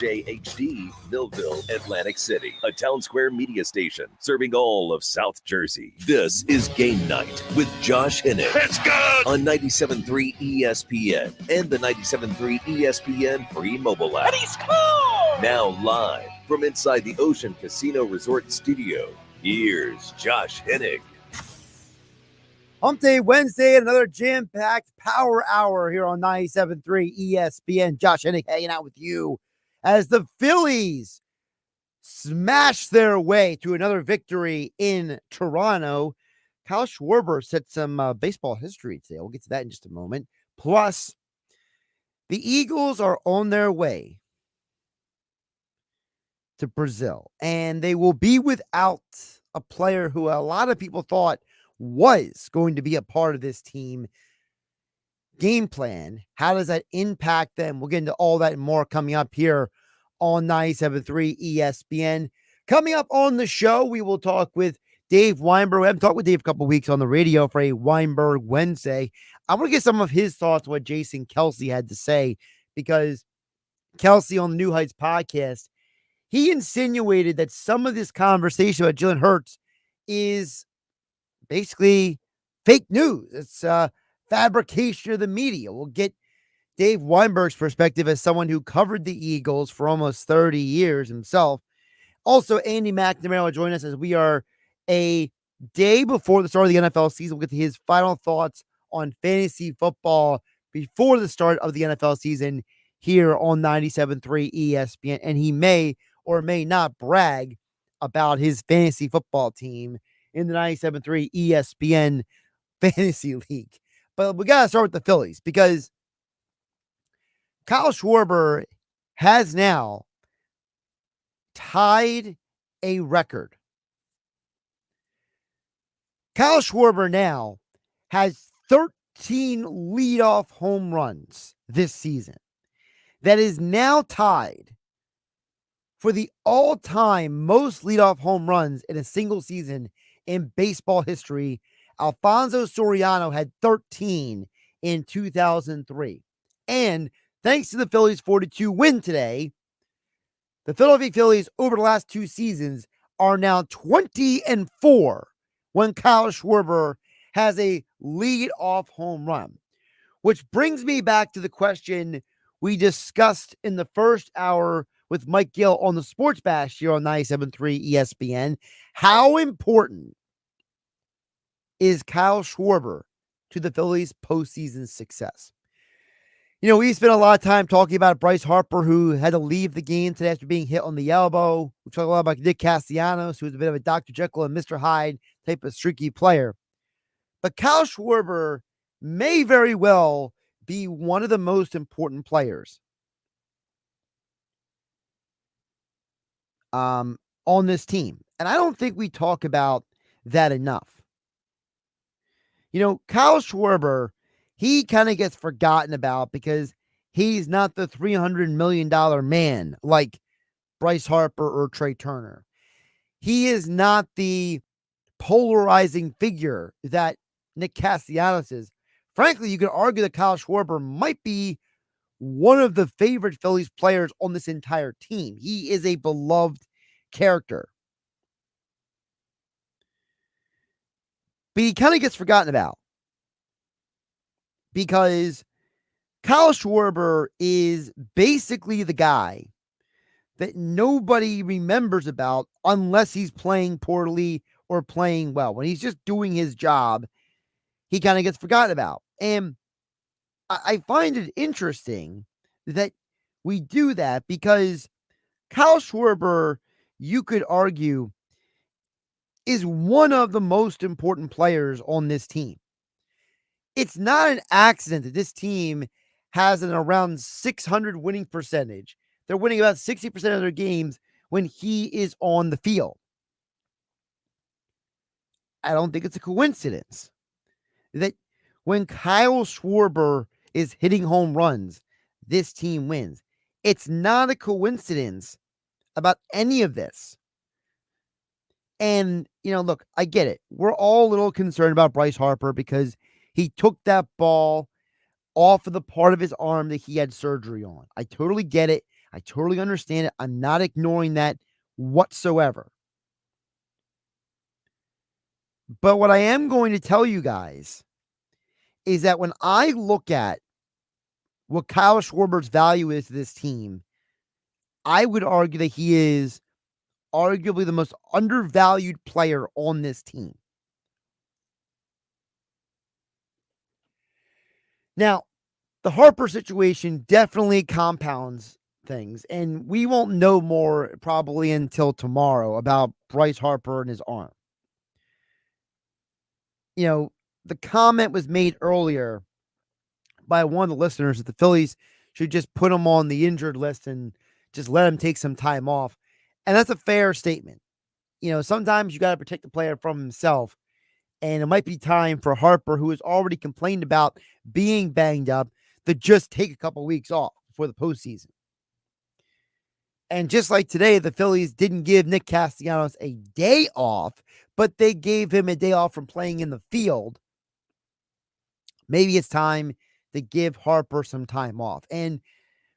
JHD, Millville, Atlantic City, a Town Square media station serving all of South Jersey. This is Game Night with Josh Hennig. Let's go! On 97.3 ESPN and the 97.3 ESPN free mobile app. And he scored! Now live from inside the Ocean Casino Resort studio, here's Josh Hennig. Hump Day Wednesday, another jam-packed power hour here on 97.3 ESPN. Josh Hennig hanging out with you as the Phillies smash their way to another victory in Toronto. Kyle Schwarber set some baseball history today. We'll get to that in just a moment. Plus, the Eagles are on their way to Brazil, and they will be without a player who a lot of people thought was going to be a part of this team game plan. How does that impact them? We'll get into all that and more coming up here on 97.3 ESPN. Coming up on the show, we will talk with Dave Weinberg. We haven't talked with Dave a couple weeks on the radio for a Weinberg Wednesday. I want to get some of his thoughts on what Jason Kelsey had to say, because Kelsey on the New Heights podcast, he insinuated that some of this conversation about Jalen Hurts is basically fake news. It's fabrication of the media. We'll get Dave Weinberg's perspective as someone who covered the Eagles for almost 30 years himself. Also, Andy McNamara will join us as we are a day before the start of the NFL season. We'll get to his final thoughts on fantasy football before the start of the NFL season here on 97.3 ESPN. And he may or may not brag about his fantasy football team in the 97.3 ESPN Fantasy League. But we got to start with the Phillies, because Kyle Schwarber has now tied a record. Kyle Schwarber now has 13 leadoff home runs this season. That is now tied for the all-time most leadoff home runs in a single season in baseball history. Alfonso Soriano had 13 in 2003. And thanks to the Phillies' 4-2 win today, the Philadelphia Phillies over the last two seasons are now 20-4 when Kyle Schwarber has a lead-off home run. Which brings me back to the question we discussed in the first hour with Mike Gill on the Sports Bash here on 97.3 ESPN. How important is Kyle Schwarber to the Phillies' postseason success? You know, we spent a lot of time talking about Bryce Harper, who had to leave the game today after being hit on the elbow. We talked a lot about Nick Castellanos, who was a bit of a Dr. Jekyll and Mr. Hyde type of streaky player. But Kyle Schwarber may very well be one of the most important players on this team. And I don't think we talk about that enough. You know, Kyle Schwarber, he kind of gets forgotten about because he's not the $300 million man like Bryce Harper or Trey Turner. He is not the polarizing figure that Nick Castellanos is. Frankly, you could argue that Kyle Schwarber might be one of the favorite Phillies players on this entire team. He is a beloved character. But he kind of gets forgotten about because Kyle Schwarber is basically the guy that nobody remembers about unless he's playing poorly or playing well. When he's just doing his job, he kind of gets forgotten about. And I find it interesting that we do that because Kyle Schwarber, you could argue, is one of the most important players on this team. It's not an accident that this team has an around 600 winning percentage. They're winning about 60% of their games when he is on the field. I don't think it's a coincidence that when Kyle Schwarber is hitting home runs, this team wins. It's not a coincidence about any of this. And, you know, look, I get it. We're all a little concerned about Bryce Harper because he took that ball off of the part of his arm that he had surgery on. I totally get it. I totally understand it. I'm not ignoring that whatsoever. But what I am going to tell you guys is that when I look at what Kyle Schwarber's value is to this team, I would argue that he is arguably the most undervalued player on this team. Now, the Harper situation definitely compounds things, and we won't know more probably until tomorrow about Bryce Harper and his arm. You know, the comment was made earlier by one of the listeners that the Phillies should just put him on the injured list and just let him take some time off. And that's a fair statement. You know, sometimes you got to protect the player from himself. And it might be time for Harper, who has already complained about being banged up, to just take a couple weeks off before the postseason. And just like today, the Phillies didn't give Nick Castellanos a day off, but they gave him a day off from playing in the field. Maybe it's time to give Harper some time off. And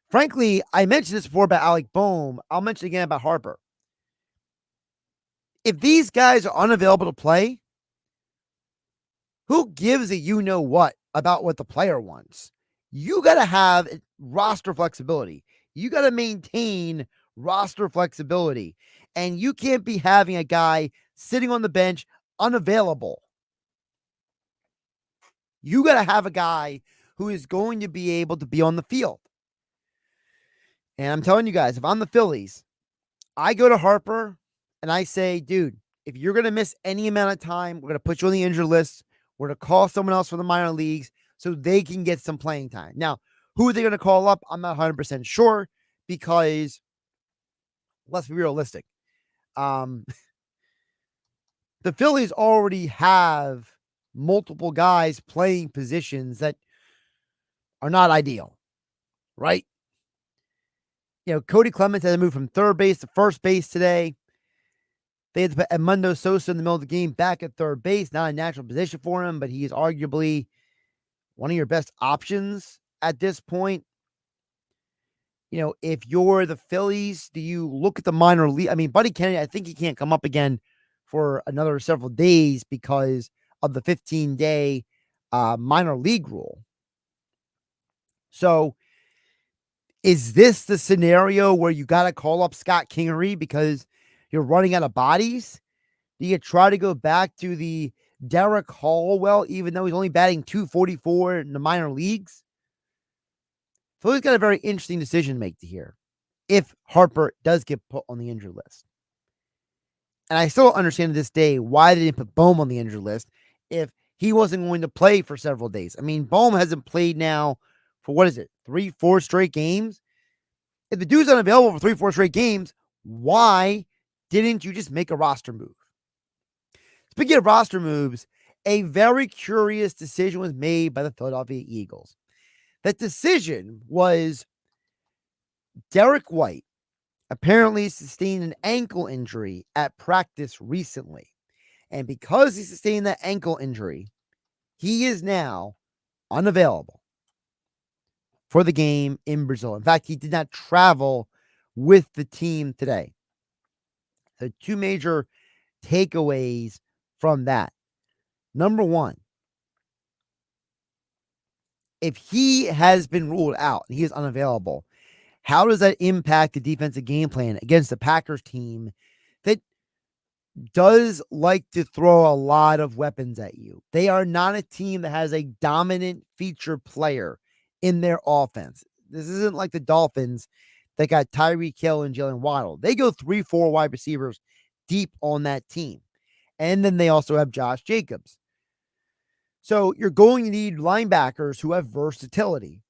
frankly, I mentioned this before about Alec Boehm. I'll mention again about Harper. If these guys are unavailable to play, who gives a you-know-what about what the player wants? You got to have roster flexibility. You got to maintain roster flexibility. And you can't be having a guy sitting on the bench unavailable. You got to have a guy who is going to be able to be on the field. And I'm telling you guys, if I'm the Phillies, I go to Harper and I say, dude, if you're going to miss any amount of time, we're going to put you on the injured list. We're going to call someone else from the minor leagues so they can get some playing time. Now, who are they going to call up? I'm not 100% sure because let's be realistic. The Phillies already have multiple guys playing positions that are not ideal, right? You know, Cody Clemens had to move from third base to first base today. They had to put Edmundo Sosa in the middle of the game back at third base. Not a natural position for him, but he is arguably one of your best options at this point. You know, if you're the Phillies, do you look at the minor league? I mean, Buddy Kennedy, I think he can't come up again for another several days because of the 15-day minor league rule. So is this the scenario where you got to call up Scott Kingery because you're running out of bodies? Do you try to go back to the Derek Hallwell, even though he's only batting .244 in the minor leagues? Philly's got a very interesting decision to make here if Harper does get put on the injured list. And I still don't understand to this day why they didn't put Boehm on the injured list if he wasn't going to play for several days. I mean, Boehm hasn't played now for, 3-4 straight games? If the dude's unavailable for 3-4 straight games, why didn't you just make a roster move? Speaking of roster moves, a very curious decision was made by the Philadelphia Eagles. That decision was Derek White apparently sustained an ankle injury at practice recently. And because he sustained that ankle injury, he is now unavailable for the game in Brazil. In fact, he did not travel with the team today. So two major takeaways from that. Number one, if he has been ruled out and he is unavailable, how does that impact the defensive game plan against the Packers team that does like to throw a lot of weapons at you? They are not a team that has a dominant feature player in their offense. This isn't like the Dolphins that got Tyreek Hill and Jalen Waddle. They go 3-4 wide receivers deep on that team. And then they also have Josh Jacobs. So you're going to need linebackers who have versatility.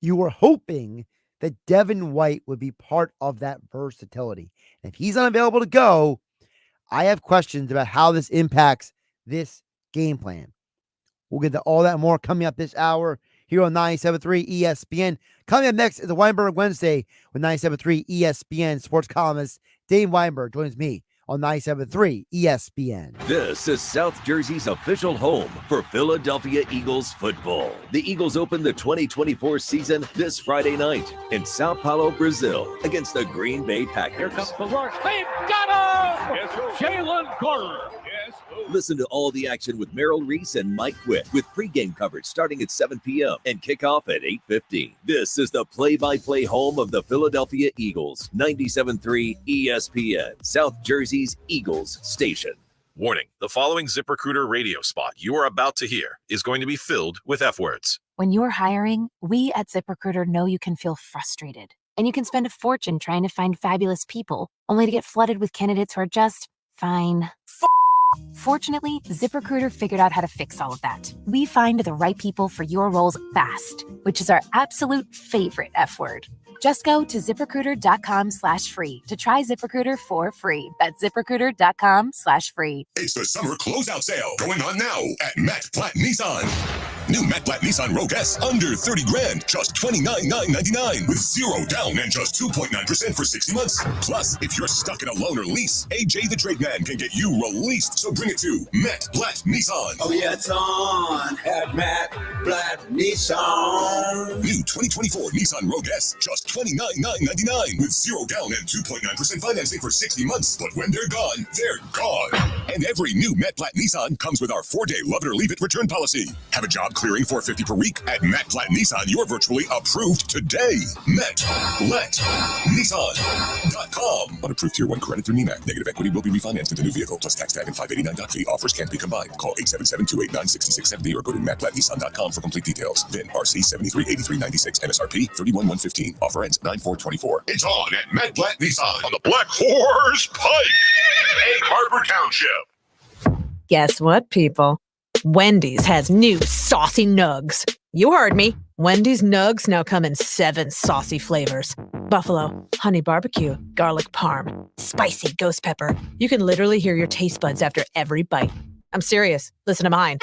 You were hoping that Devin White would be part of that versatility. And if he's unavailable to go, I have questions about how this impacts this game plan. We'll get to all that and more coming up this hour here on 97.3 ESPN. Coming up next is the Weinberg Wednesday with 97.3 ESPN sports columnist Dave Weinberg joins me on 97.3 ESPN. This is South Jersey's official home for Philadelphia Eagles football. The Eagles open the 2024 season this Friday night in Sao Paulo, Brazil, against the Green Bay Packers. Here comes the rush. They've got him! Yes, Jalen Carter. Listen to all the action with Merrill Reese and Mike Quick with pregame coverage starting at 7 p.m. and kickoff at 8:15. This is the play-by-play home of the Philadelphia Eagles, 97.3 ESPN, South Jersey's Eagles station. Warning, the following ZipRecruiter radio spot you are about to hear is going to be filled with F-words. When you're hiring, we at ZipRecruiter know you can feel frustrated, and you can spend a fortune trying to find fabulous people, only to get flooded with candidates who are just fine. Fortunately, ZipRecruiter figured out how to fix all of that. We find the right people for your roles fast, which is our absolute favorite F word. Just go to ZipRecruiter.com/free to try ZipRecruiter for free. That's ZipRecruiter.com/free. It's the summer closeout sale going on now at Matt Platt Nissan. New Matt Platt Nissan Rogue S under 30 grand, just $29,999 with 0 down and just 2.9% for 60 months. Plus, if you're stuck in a loan or lease, AJ the Trade Man can get you released. So bring it to Matt Platt Nissan. Oh yeah, it's on at Matt Platt Nissan. New 2024 Nissan Rogue S, just $29,999 with 0 down and 2.9% financing for 60 months. But when they're gone, they're gone. And every new Matt Platt Nissan comes with our 4-day love it or leave it return policy. Have a job clearing $450 per week at Matt Platt Nissan. You're virtually approved today. MattPlattNissan.com. Unapproved Tier 1 credit through NEMAC. Negative equity will be refinanced into new vehicle plus tax tag and $589 fee. Offers can't be combined. Call 877-289-6670 or go to MattPlattNissan.com for complete details. VIN RC 738396 MSRP 31115. Offer ends 9/4/24. It's on at Matt Platt Nissan on the Black Horse Pike, Egg Harbor Township. Guess what, people? Wendy's has new saucy nugs. You heard me. Wendy's nugs now come in 7 saucy flavors. Buffalo, honey barbecue, garlic parm, spicy ghost pepper. You can literally hear your taste buds after every bite. I'm serious. Listen to mine.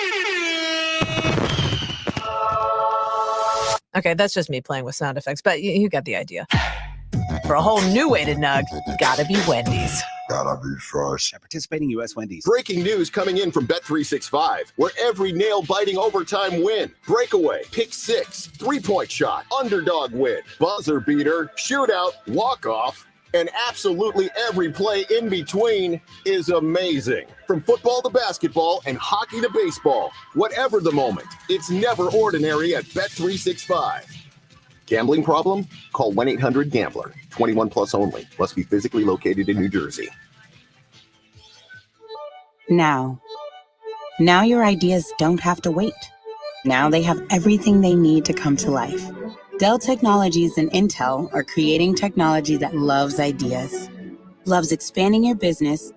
Okay, that's just me playing with sound effects, but you got the idea. For a whole new way to nug, gotta be Wendy's. Gotta be fresh. At participating U.S. Wendy's. Breaking news coming in from Bet365, where every nail-biting overtime win, breakaway, pick six, three-point shot, underdog win, buzzer beater, shootout, walk-off, and absolutely every play in between is amazing. From football to basketball and hockey to baseball, whatever the moment, it's never ordinary at Bet365. Gambling problem? Call 1-800-GAMBLER. 21 plus only. Must be physically located in New Jersey. Now your ideas don't have to wait. Now they have everything they need to come to life. Dell Technologies and Intel are creating technology that loves ideas, loves expanding your business,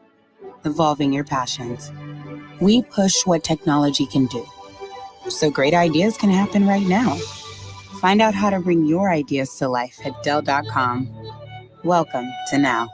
evolving your passions. We push what technology can do, so great ideas can happen right now. Find out how to bring your ideas to life at Dell.com. Welcome to now.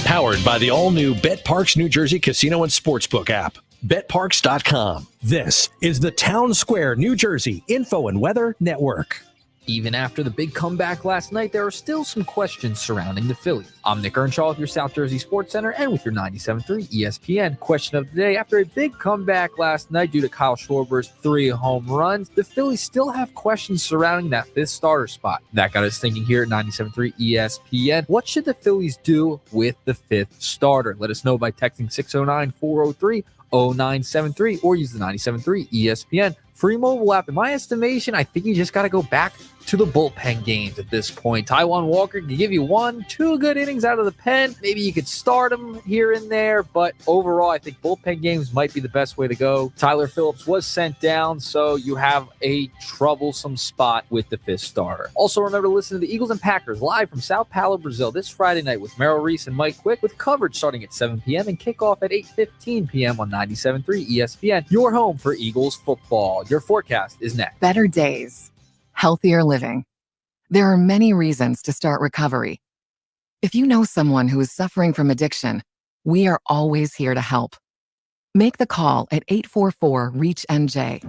Powered by the all-new BetParks New Jersey Casino and Sportsbook app. BetParks.com. This is the Town Square, New Jersey Info and Weather Network. Even after the big comeback last night, there are still some questions surrounding the Phillies. I'm Nick Earnshaw with your South Jersey Sports Center and with your 97.3 ESPN. Question of the day: after a big comeback last night due to Kyle Schwarber's 3 home runs, the Phillies still have questions surrounding that 5th starter spot. That got us thinking here at 97.3 ESPN. What should the Phillies do with the 5th starter? Let us know by texting 609-403-0973 or use the 97.3 ESPN free mobile app. In my estimation, I think you just got to go back to the bullpen games at this point. Taijuan Walker can give you 1-2 good innings out of the pen. Maybe you could start him here and there, but overall, I think bullpen games might be the best way to go. Tyler Phillips was sent down, so you have a troublesome spot with the 5th starter. Also, remember to listen to the Eagles and Packers live from Sao Paulo, Brazil this Friday night with Merrill Reese and Mike Quick, with coverage starting at 7 p.m. and kickoff at 8:15 p.m. on 97.3 ESPN, your home for Eagles football. Your forecast is next. Better days. Healthier living. There are many reasons to start recovery. If you know someone who is suffering from addiction, we are always here to help. Make the call at 844-REACH-NJ.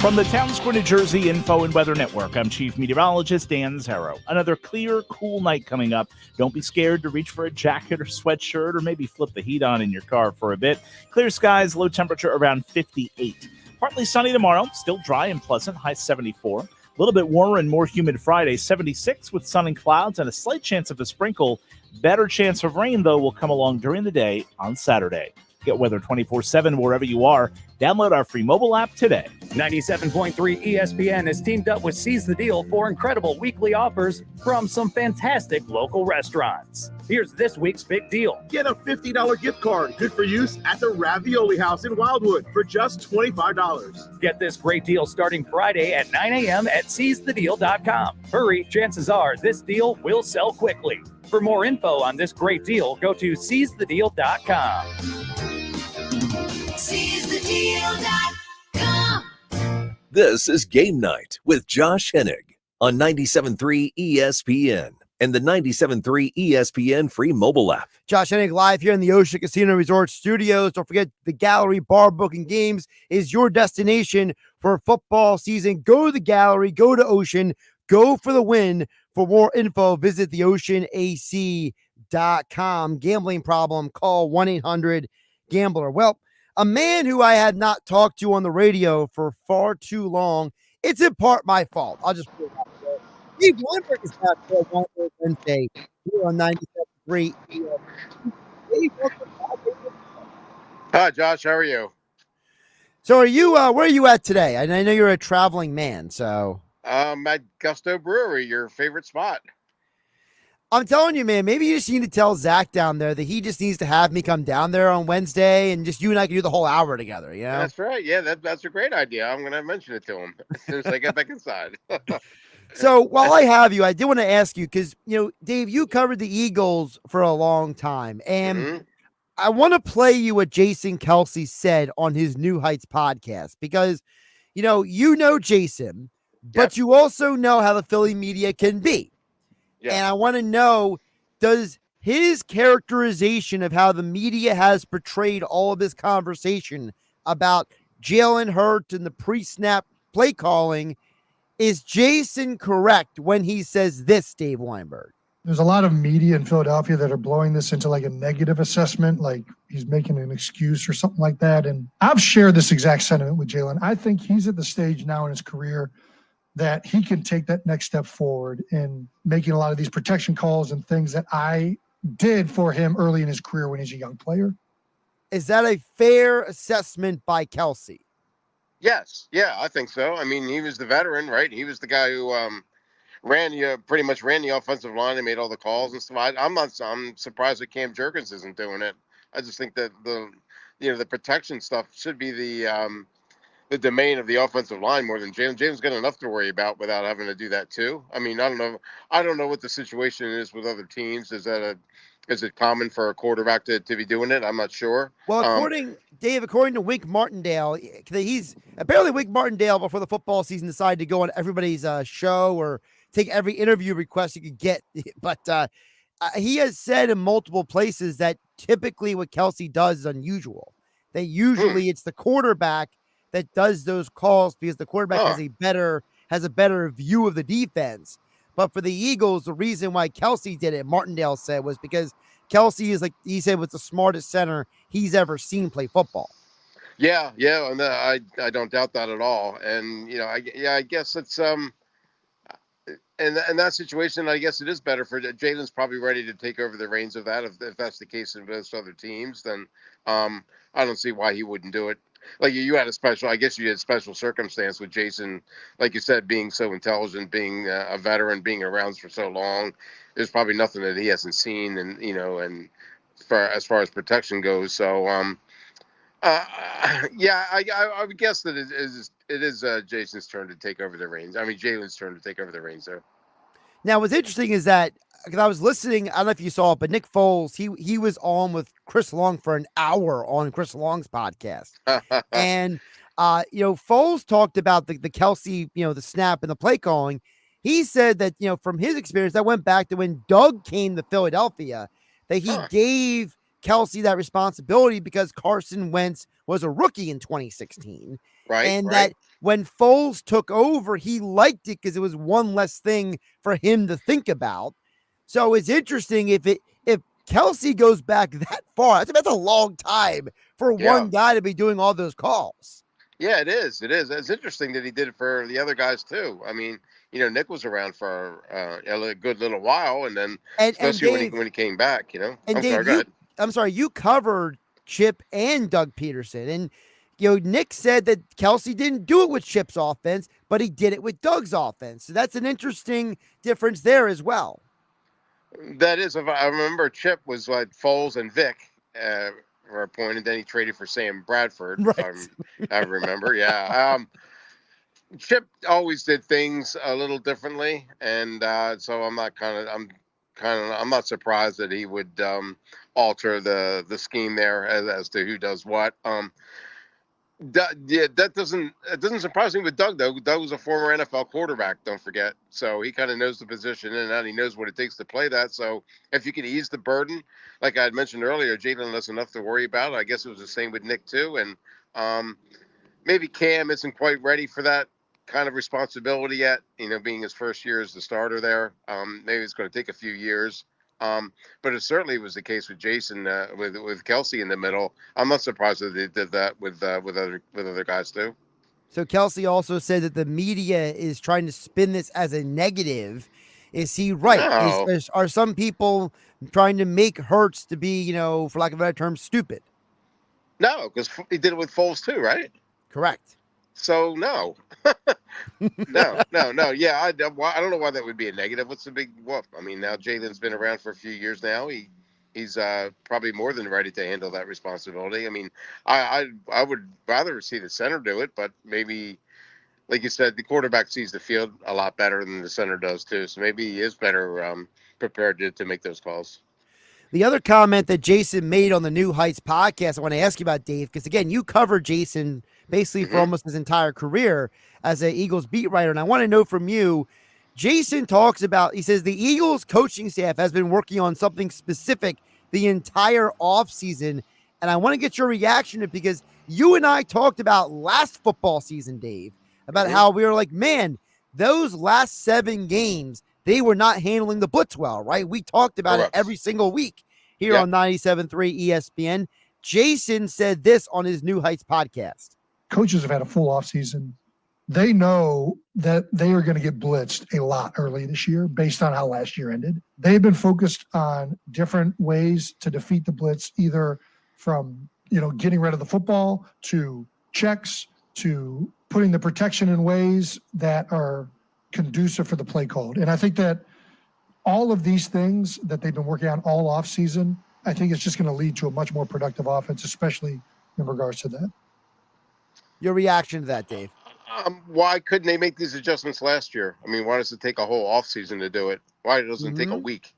From the Town Square, New Jersey Info and Weather Network, I'm Chief Meteorologist Dan Zarrow. Another clear, cool night coming up. Don't be scared to reach for a jacket or sweatshirt or maybe flip the heat on in your car for a bit. Clear skies, low temperature around 58. Partly sunny tomorrow, still dry and pleasant, high 74. A little bit warmer and more humid Friday, 76 with sun and clouds and a slight chance of a sprinkle. Better chance of rain, though, will come along during the day on Saturday. Get weather 24/7 wherever you are. Download our free mobile app today. 97.3 ESPN has teamed up with Seize the Deal for incredible weekly offers from some fantastic local restaurants. Here's this week's big deal. Get a $50 gift card, good for use at the Ravioli House in Wildwood for just $25. Get this great deal starting Friday at 9 a.m. at seizethedeal.com. Hurry, chances are this deal will sell quickly. For more info on this great deal, go to seizethedeal.com. SeizeTheDeal.com. This is Game Night with Josh Hennig on 97.3 ESPN and the 97.3 ESPN free mobile app. Josh Hennig live here in the Ocean Casino Resort Studios. Don't forget, the Gallery Bar Booking Games is your destination for football season. Go to the Gallery, go to Ocean, go for the win. For more info, visit theoceanac.com. Gambling problem, call 1-800-GAMBLER. Well, a man who I had not talked to on the radio for far too long. It's in part my fault. I'll just put it out there. Steve Weinberg is back for Weinberg Wednesday here on 97.3. Steve, welcome back. Hi, Josh. How are you? So are you, where are you at today? I know you're a traveling man, so. At Gusto Brewery, your favorite spot. I'm telling you, man, maybe you just need to tell Zach down there that he just needs to have me come down there on Wednesday and just you and I can do the whole hour together, you know? That's right. Yeah, that's a great idea. I'm going to mention it to him as soon as I get back inside. So while I have you, I did want to ask you because, you know, Dave, you covered the Eagles for a long time, and I want to play you what Jason Kelce said on his New Heights podcast because, you know Jason, but you also know how the Philly media can be. And I want to know, does his characterization of how the media has portrayed all of this conversation about Jalen Hurts and the pre-snap play calling, is Jason correct when he says this, Dave Weinberg? There's a lot of media in Philadelphia that are blowing this into like a negative assessment, like he's making an excuse or something like that. And I've shared this exact sentiment with Jalen. I think he's at the stage now in his career that he can take that next step forward in making a lot of these protection calls and things that I did for him early in his career when he's a young player. Is that a fair assessment by Kelce? Yes. Yeah, I think so. I mean, he was the veteran, right? He was the guy who pretty much ran the offensive line and made all the calls and stuff. I'm surprised that Cam Jurgens isn't doing it. I just think that the protection stuff should be the domain of the offensive line more than James. James got enough to worry about without having to do that too. I mean, I don't know what the situation is with other teams. Is it common for a quarterback to be doing it? I'm not sure. Well, according to Wink Martindale, Wink Martindale before the football season decided to go on everybody's show or take every interview request you could get. But he has said in multiple places that typically what Kelce does is unusual. That usually it's the quarterback that does those calls because the quarterback has a better view of the defense. But for the Eagles, the reason why Kelce did it, Martindale said, was because Kelce is, like he said, was the smartest center he's ever seen play football. Yeah, and I don't doubt that at all. And I guess it's in that situation, I guess it is better for Jalen's probably ready to take over the reins of that. If that's the case in most other teams, then I don't see why he wouldn't do it. Like you had a special circumstance with Jason, like you said, being so intelligent, being a veteran, being around for so long. There's probably nothing that he hasn't seen, and as far as protection goes. So, I would guess that it is Jason's turn to take over the reins. I mean, Jalen's turn to take over the reins there. Now, what's interesting is that because I was listening, I don't know if you saw it, but Nick Foles, he was on with Chris Long for an hour on Chris Long's podcast. And, Foles talked about the Kelce, the snap and the play calling. He said that, from his experience, that went back to when Doug came to Philadelphia, that he gave Kelce that responsibility because Carson Wentz was a rookie in 2016. Right. And Right. that when Foles took over, he liked it because it was one less thing for him to think about. So it's interesting if Kelsey goes back that far. That's a long time for one guy to be doing all those calls. Yeah, it is. It is. It's interesting that he did it for the other guys too. I mean, Nick was around for a good little while, and then especially Dave, when he came back. And I'm Dave, sorry. Go ahead. I'm sorry, you covered Chip and Doug Peterson, and Nick said that Kelsey didn't do it with Chip's offense, but he did it with Doug's offense. So that's an interesting difference there as well. That is, if I remember, Chip was like Foles and Vic were appointed. Then he traded for Sam Bradford. Right. I remember. Yeah. Chip always did things a little differently, and so I'm not surprised that he would alter the scheme there as to who does what. That doesn't surprise me with Doug though. Doug was a former NFL quarterback, don't forget, so he kind of knows the position and he knows what it takes to play that. So if you can ease the burden, like I had mentioned earlier, Jalen has enough to worry about. I guess it was the same with Nick too, and maybe Cam isn't quite ready for that kind of responsibility yet. Being his first year as the starter there, maybe it's going to take a few years. But it certainly was the case with Jason, with Kelsey in the middle. I'm not surprised that they did that with other guys too. So Kelsey also said that the media is trying to spin this as a negative. Is he right? No. Are some people trying to make Hurts to be, for lack of a better term, stupid? No, because he did it with Foles too, right? Correct. So no. No. Yeah, I don't know why that would be a negative. What's the big whoop? I mean, now Jalen's been around for a few years now. He's probably more than ready to handle that responsibility. I mean, I would rather see the center do it, but maybe, like you said, the quarterback sees the field a lot better than the center does too. So maybe he is better prepared to make those calls. The other comment that Jason made on the New Heights podcast, I want to ask you about, Dave, because again, you covered Jason basically for almost his entire career as an Eagles beat writer. And I want to know from you, Jason talks about, he says the Eagles coaching staff has been working on something specific the entire offseason. And I want to get your reaction to it because you and I talked about last football season, Dave, about how we were like, man, those last 7 games, they were not handling the blitz well, right? We talked about it every single week here on 97.3 ESPN. Jason said this on his New Heights podcast. Coaches have had a full offseason. They know that they are going to get blitzed a lot early this year based on how last year ended. They've been focused on different ways to defeat the blitz, either from, getting rid of the football to checks to putting the protection in ways that are conducive for the play called. And I think that all of these things that they've been working on all off season, I think it's just going to lead to a much more productive offense, especially in regards to that. Your reaction to that, Dave? Why couldn't they make these adjustments last year? I mean, why does it take a whole off season to do it? Why doesn't it take a week?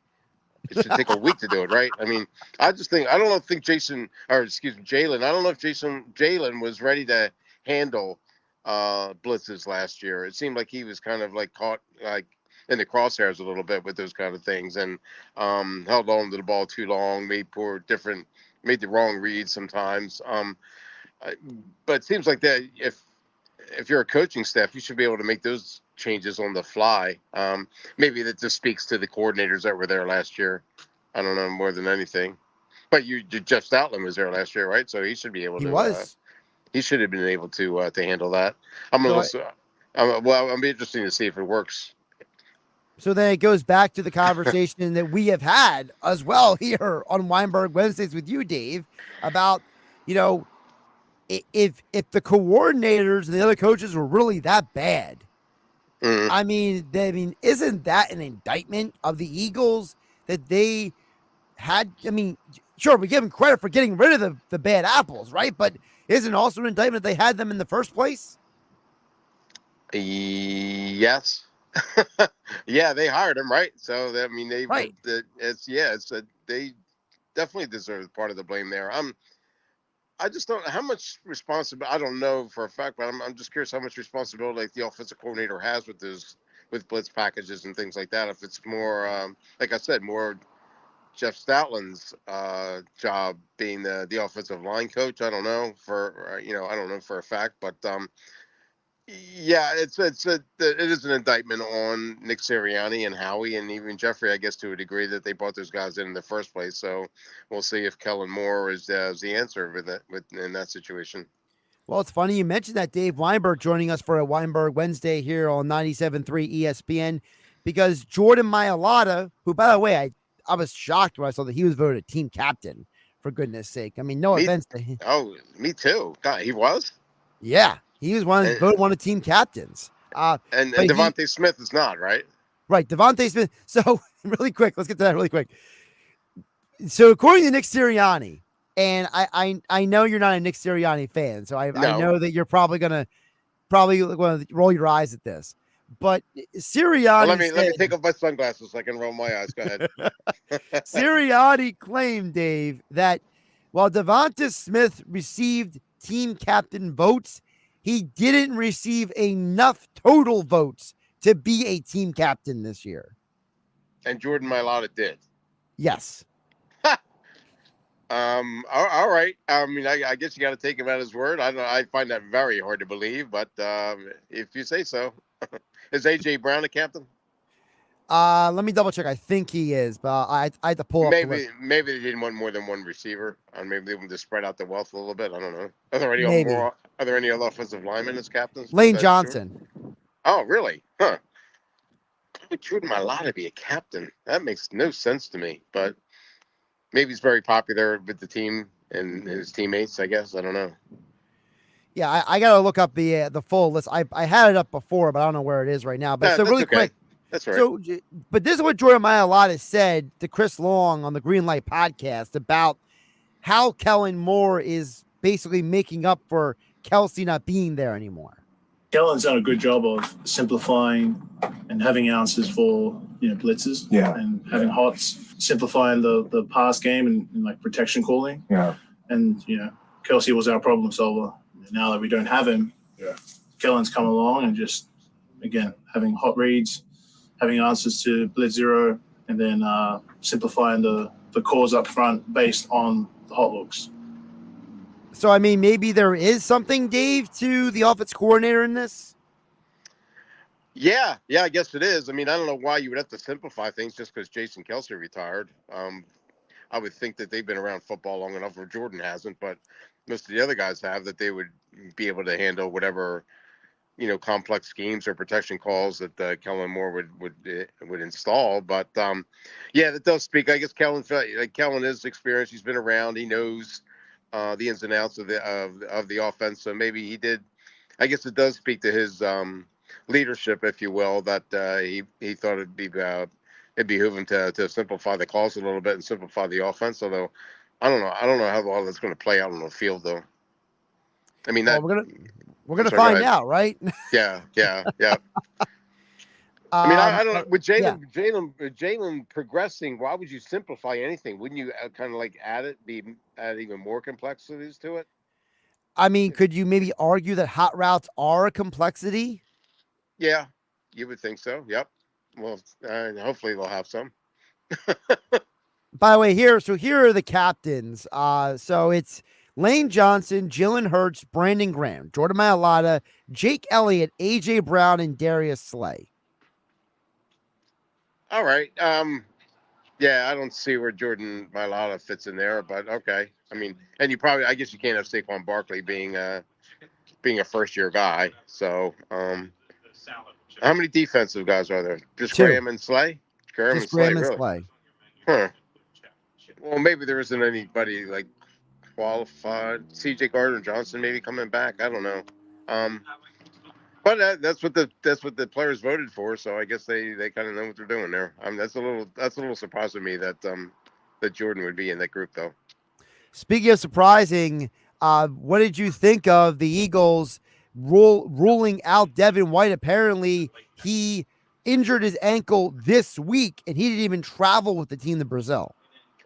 It should take a week to do it, right? I mean, I don't think Jalen, I don't know if Jalen was ready to handle blitzes last year. It seemed like he was kind of like caught like in the crosshairs a little bit with those kind of things, and held on to the ball too long, made the wrong reads sometimes. But it seems like that if you're a coaching staff, you should be able to make those changes on the fly. Maybe that just speaks to the coordinators that were there last year. I don't know, more than anything. But Jeff Stoutland was there last year, right? So he should be able to. He was. He should have been able to handle that. I'll be interesting to see if it works. So then it goes back to the conversation that we have had as well here on Weinberg Wednesdays with you, Dave, about, if the coordinators and the other coaches were really that bad, I mean, isn't that an indictment of the Eagles that they had? I mean, sure, we give them credit for getting rid of the bad apples, right? But isn't it also an indictment they had them in the first place? Yes. Yeah, they hired him, right? So I mean, they definitely deserve part of the blame there. I just don't know how much responsibility. I don't know for a fact, but I'm just curious how much responsibility like the offensive coordinator has with blitz packages and things like that. If it's more, like I said, more Jeff Stoutland's job being the offensive line coach. I don't know I don't know for a fact, but yeah, it is an indictment on Nick Sirianni and Howie and even Jeffrey, I guess, to a degree, that they brought those guys in the first place. So we'll see if Kellen Moore is the answer in that situation. Well, it's funny you mentioned that. Dave Weinberg joining us for a Weinberg Wednesday here on 97.3 ESPN, because Jordan Mailata, who, by the way, I was shocked when I saw that he was voted team captain, for goodness sake. I mean, no offense to him. Oh, me too. God, he was? Yeah, he was voted one of team captains. And Devontae Smith is not, right? Right, Devontae Smith. So, really quick, let's get to that really quick. So, according to Nick Sirianni, and I know you're not a Nick Sirianni fan, so I know that you're probably going to roll your eyes at this. But Sirianni let me take off my sunglasses so I can roll my eyes. Go ahead. Sirianni claimed, Dave, that while Devonta Smith received team captain votes, he didn't receive enough total votes to be a team captain this year. And Jordan Mailata did. Yes. All right. I mean, I guess you got to take him at his word. I find that very hard to believe, but if you say so. Is AJ Brown a captain? Let me double check. I think he is, but I had to pull up. Maybe they didn't want more than one receiver, and maybe they wanted to spread out the wealth a little bit. I don't know. Are there any other offensive linemen as captains? Lane Johnson. Oh, really? Huh. Why would Jordan Mailata be a captain? That makes no sense to me. But maybe he's very popular with the team and his teammates, I guess. I don't know. Yeah, I got to look up the full list. I had it up before, but I don't know where it is right now. But so really quick. That's right. So, but this is what Jordan Mailata said to Chris Long on the Green Light podcast about how Kellen Moore is basically making up for Kelsey not being there anymore. Kellen's done a good job of simplifying and having answers for blitzes, and having hots, simplifying the pass game and like protection calling. Yeah, and Kelsey was our problem solver. And now that we don't have him, Kellen's come along and just again having hot reads, having answers to blitz zero, and then simplifying the calls up front based on the hot looks. So, I mean, maybe there is something, Dave, to the offense coordinator in this? Yeah, I guess it is. I mean, I don't know why you would have to simplify things just because Jason Kelsey retired. I would think that they've been around football long enough, or Jordan hasn't, but most of the other guys have, that they would be able to handle whatever, complex schemes or protection calls that Kellen Moore would install. But that does speak. I guess Kellen is experienced. He's been around. He knows the ins and outs of the offense. So maybe he did. I guess it does speak to his leadership, if you will, that he thought it'd behoove him to simplify the calls a little bit and simplify the offense. Although I don't know how all that's going to play out on the field, though. I mean, we're gonna find out, right? Yeah. I mean, I don't know. With Jalen progressing, why would you simplify anything? Wouldn't you kind of like add even more complexities to it? I mean, could you maybe argue that hot routes are a complexity? Yeah, you would think so. Yep. Well, hopefully they'll have some. By the way, here are the captains. So it's Lane Johnson, Jalen Hurts, Brandon Graham, Jordan Mailata, Jake Elliott, AJ Brown, and Darius Slay. All right. I don't see where Jordan Mailata fits in there, but okay. I mean, and I guess you can't have Saquon Barkley being a first-year guy. So, how many defensive guys are there? Just Two. Graham and Slay? Graham and Slay, really? Slay. Huh. Well, maybe there isn't anybody like qualified. CJ Gardner-Johnson maybe coming back. I don't know. But that's what the players voted for. So I guess they kind of know what they're doing there. That's a little surprising to me that Jordan would be in that group, though. Speaking of surprising, what did you think of the Eagles ruling out Devin White? Apparently, he injured his ankle this week, and he didn't even travel with the team to Brazil.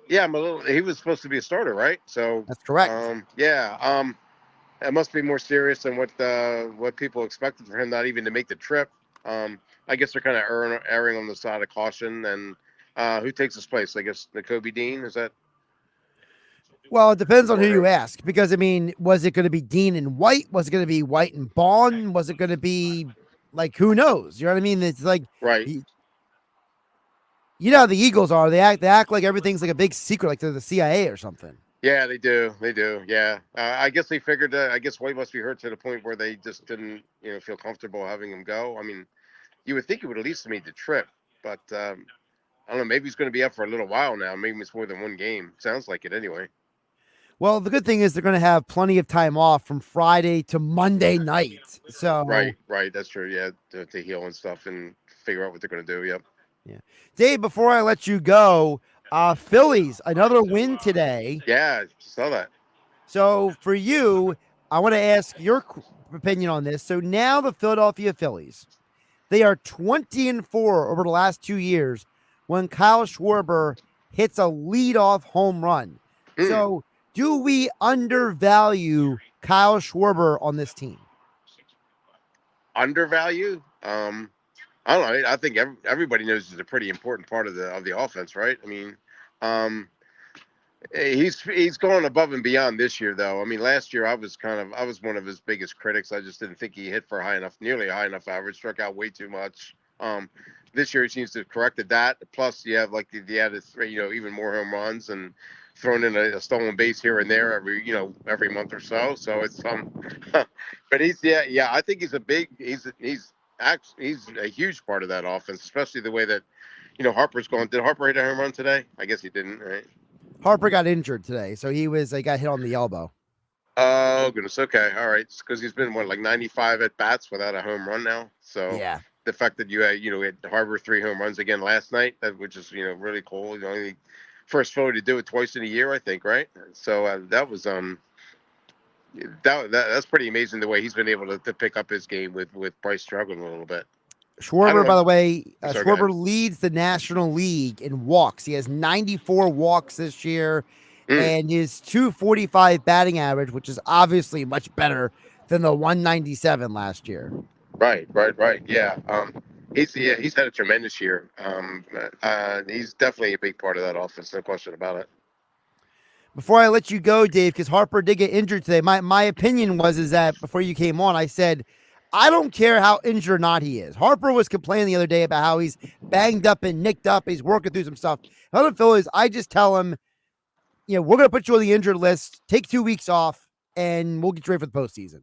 Yeah, he was supposed to be a starter, right? So that's correct. It must be more serious than what people expected for him, not even to make the trip. I guess they're kind of erring on the side of caution, and Who takes his place? I guess Kobe Dean, is that? Well, it depends on who you ask, because I mean, was it going to be Dean and White? Was it going to be White and Bond? Was it going to be like, who knows? You know what I mean? It's like, right. You know how the Eagles are. They act like everything's like a big secret, like they're the CIA or something. Yeah, they do. They do. Yeah. I guess they figured. I guess White must be hurt to the point where they just didn't, feel comfortable having him go. I mean, you would think it would at least made the trip, but I don't know. Maybe he's going to be up for a little while now. Maybe it's more than one game. Sounds like it anyway. Well, the good thing is they're going to have plenty of time off from Friday to Monday night. So right. That's true. Yeah, to heal and stuff and figure out what they're going to do. Yep. Yeah, Dave. Before I let you go, Phillies another win today. Yeah, saw that. So for you, I want to ask your opinion on this. So now the Philadelphia Phillies, they are 20-4 over the last 2 years when Kyle Schwarber hits a leadoff home run. So do we undervalue Kyle Schwarber on this team? Undervalue? I don't know. I think everybody knows he's a pretty important part of the offense, right? I mean, he's going above and beyond this year, though. I mean, last year I was one of his biggest critics. I just didn't think he hit for nearly a high enough average, struck out way too much. This year he seems to have corrected that. Plus, you have the added even more home runs and thrown in a stolen base here and there every month or so. So it's but I think he's a huge part of that offense, especially the way that Harper's going. Did Harper hit a home run today? I guess he didn't, right? Harper got injured today, so he got hit on the elbow. Oh goodness. Okay, all right. Because he's been 95 at bats without a home run now. So yeah, the fact that you had Harper 3 home runs again last night, which is really cool. Only first Philly to do it twice in a year, I think, right? So that was that's pretty amazing the way he's been able to pick up his game with Bryce struggling a little bit. Schwarber, by the way, Schwarber leads the National League in walks. He has 94 walks this year, and his .245 batting average, which is obviously much better than the 197 last year. Right. Yeah. He's had a tremendous year. He's definitely a big part of that offense, no question about it. Before I let you go, Dave, because Harper did get injured today, my opinion is that before you came on, I said, I don't care how injured or not he is. Harper was complaining the other day about how he's banged up and nicked up. He's working through some stuff. Other Phillies, I just tell him, we're going to put you on the injured list, take 2 weeks off, and we'll get you ready for the postseason.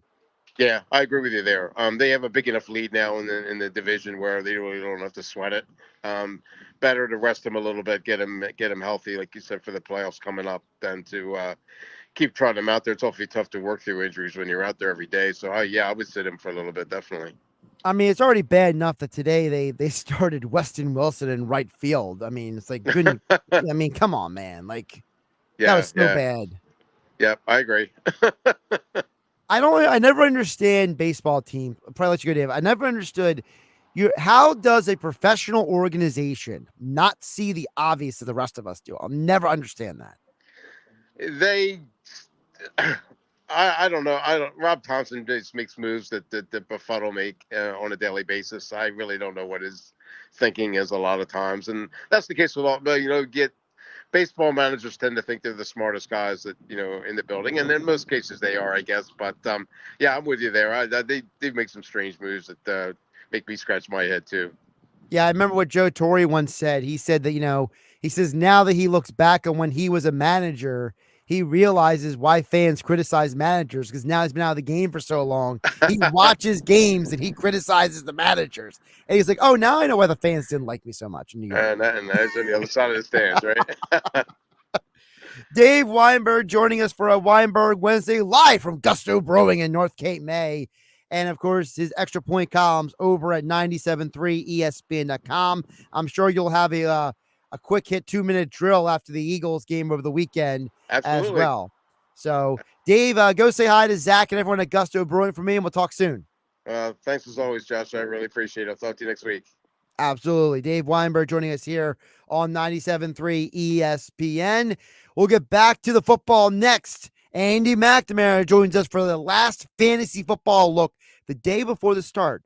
Yeah, I agree with you there. They have a big enough lead now in the division where they really don't have to sweat it. Better to rest him a little bit, get him healthy, like you said, for the playoffs coming up, than to keep trotting him out there. It's awfully tough to work through injuries when you're out there every day. So I would sit him for a little bit, definitely. I mean, it's already bad enough that today they started Weston Wilson in right field. I mean, it's like good. I mean, come on, man. Like, that was so bad. Yep, I agree. I never understand baseball team. I'll probably let you go, Dave. I never understood how does a professional organization not see the obvious that the rest of us do? I'll never understand that. I don't know. Rob Thompson just makes moves that befuddle me on a daily basis. I really don't know what his thinking is a lot of times, and that's the case with all. Baseball managers tend to think they're the smartest guys that in the building, and in most cases they are, I guess. But I'm with you there. They make some strange moves that make me scratch my head too. Yeah, I remember what Joe Torre once said. He said that he says now that he looks back on when he was a manager, he realizes why fans criticize managers, because now he's been out of the game for so long. He watches games and he criticizes the managers. And he's like, oh, now I know why the fans didn't like me so much in New York. And that's on the other side of the stands, right? Dave Weinberg joining us for a Weinberg Wednesday live from Gusto Brewing in North Cape May. And, of course, his extra point columns over at 97.3 ESPN.com. I'm sure you'll have a quick hit 2-minute drill after the Eagles game over the weekend. Absolutely. As well. So, Dave, go say hi to Zach and everyone at Gusto Brewing for me, and we'll talk soon. Thanks as always, Josh. I really appreciate it. I'll talk to you next week. Absolutely. Dave Weinberg joining us here on 97.3 ESPN. We'll get back to the football next. Andy McNamara joins us for the last fantasy football look the day before the start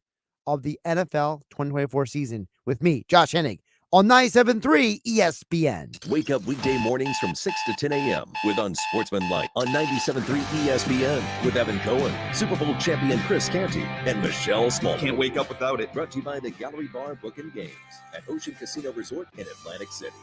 of the NFL 2024 season with me, Josh Hennig, on 97.3 ESPN. Wake up weekday mornings from 6 to 10 a.m. with Unsportsmanlike on 97.3 ESPN with Evan Cohen, Super Bowl champion Chris Canty, and Michelle Small. Can't wake up without it. Brought to you by the Gallery Bar Book and Games at Ocean Casino Resort in Atlantic City.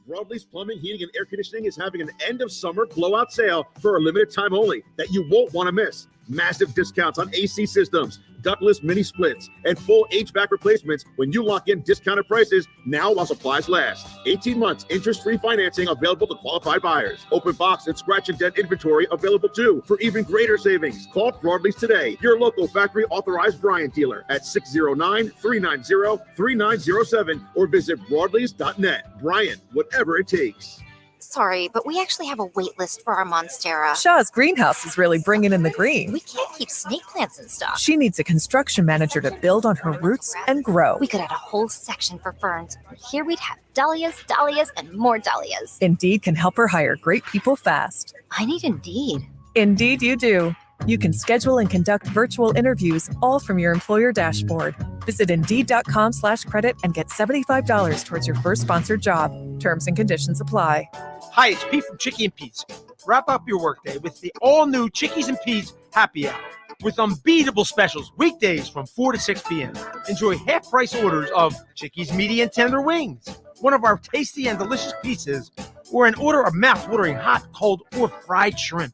Broadleaf's Plumbing, Heating, and Air Conditioning is having an end-of-summer blowout sale for a limited time only that you won't want to miss. Massive discounts on AC systems, ductless mini splits, and full HVAC replacements when you lock in discounted prices now while supplies last. 18 months interest-free financing available to qualified buyers. Open box and scratch and dent inventory available too for even greater savings. Call Broadleaf's today, your local factory authorized Bryant dealer at 609-390-3907 or visit broadleafs.net. Bryant, whatever it takes. Sorry, but we actually have a wait list for our Monstera. Shaw's greenhouse is really bringing in the green. We can't keep snake plants in stock. She needs a construction manager to build on her roots and grow. We could add a whole section for ferns. Here we'd have dahlias, dahlias, and more dahlias. Indeed can help her hire great people fast. I need Indeed. Indeed you do. You can schedule and conduct virtual interviews all from your employer dashboard. Visit Indeed.com/credit and get $75 towards your first sponsored job. Terms and conditions apply. Hi, it's Pete from Chicky and Pete's. Wrap up your workday with the all-new Chickies and Pete's Happy Hour with unbeatable specials weekdays from 4 to 6 p.m. Enjoy half-price orders of Chickies meaty and tender wings, one of our tasty and delicious pizzas, or an order of mouth-watering hot, cold, or fried shrimp.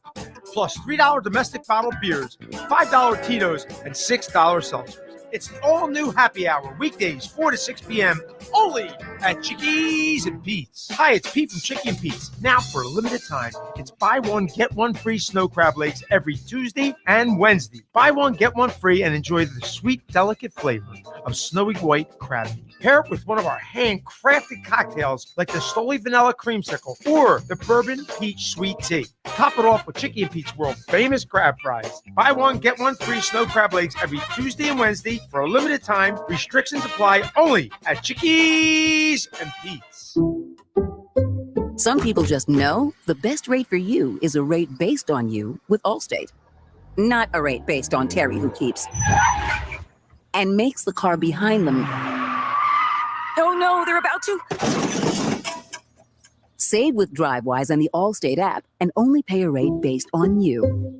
Plus $3 domestic bottled beers, $5 Tito's, and $6 seltzers. It's the all-new Happy Hour, weekdays 4 to 6 p.m., only at Chickies and Pete's. Hi, it's Pete from Chicky and Pete's. Now, for a limited time, it's buy one, get one free snow crab legs every Tuesday and Wednesday. Buy one, get one free, and enjoy the sweet, delicate flavor of snowy white crab meat. Pair it with one of our handcrafted cocktails like the Stoli Vanilla Creamsicle or the Bourbon Peach Sweet Tea. Top it off with Chicky and Pete's world famous crab fries. Buy one, get one free snow crab legs every Tuesday and Wednesday for a limited time. Restrictions apply only at Chickies and Pete's. Some people just know the best rate for you is a rate based on you with Allstate. Not a rate based on Terry who keeps and makes the car behind them. Oh no, they're about to. Save with DriveWise and the Allstate app and only pay a rate based on you.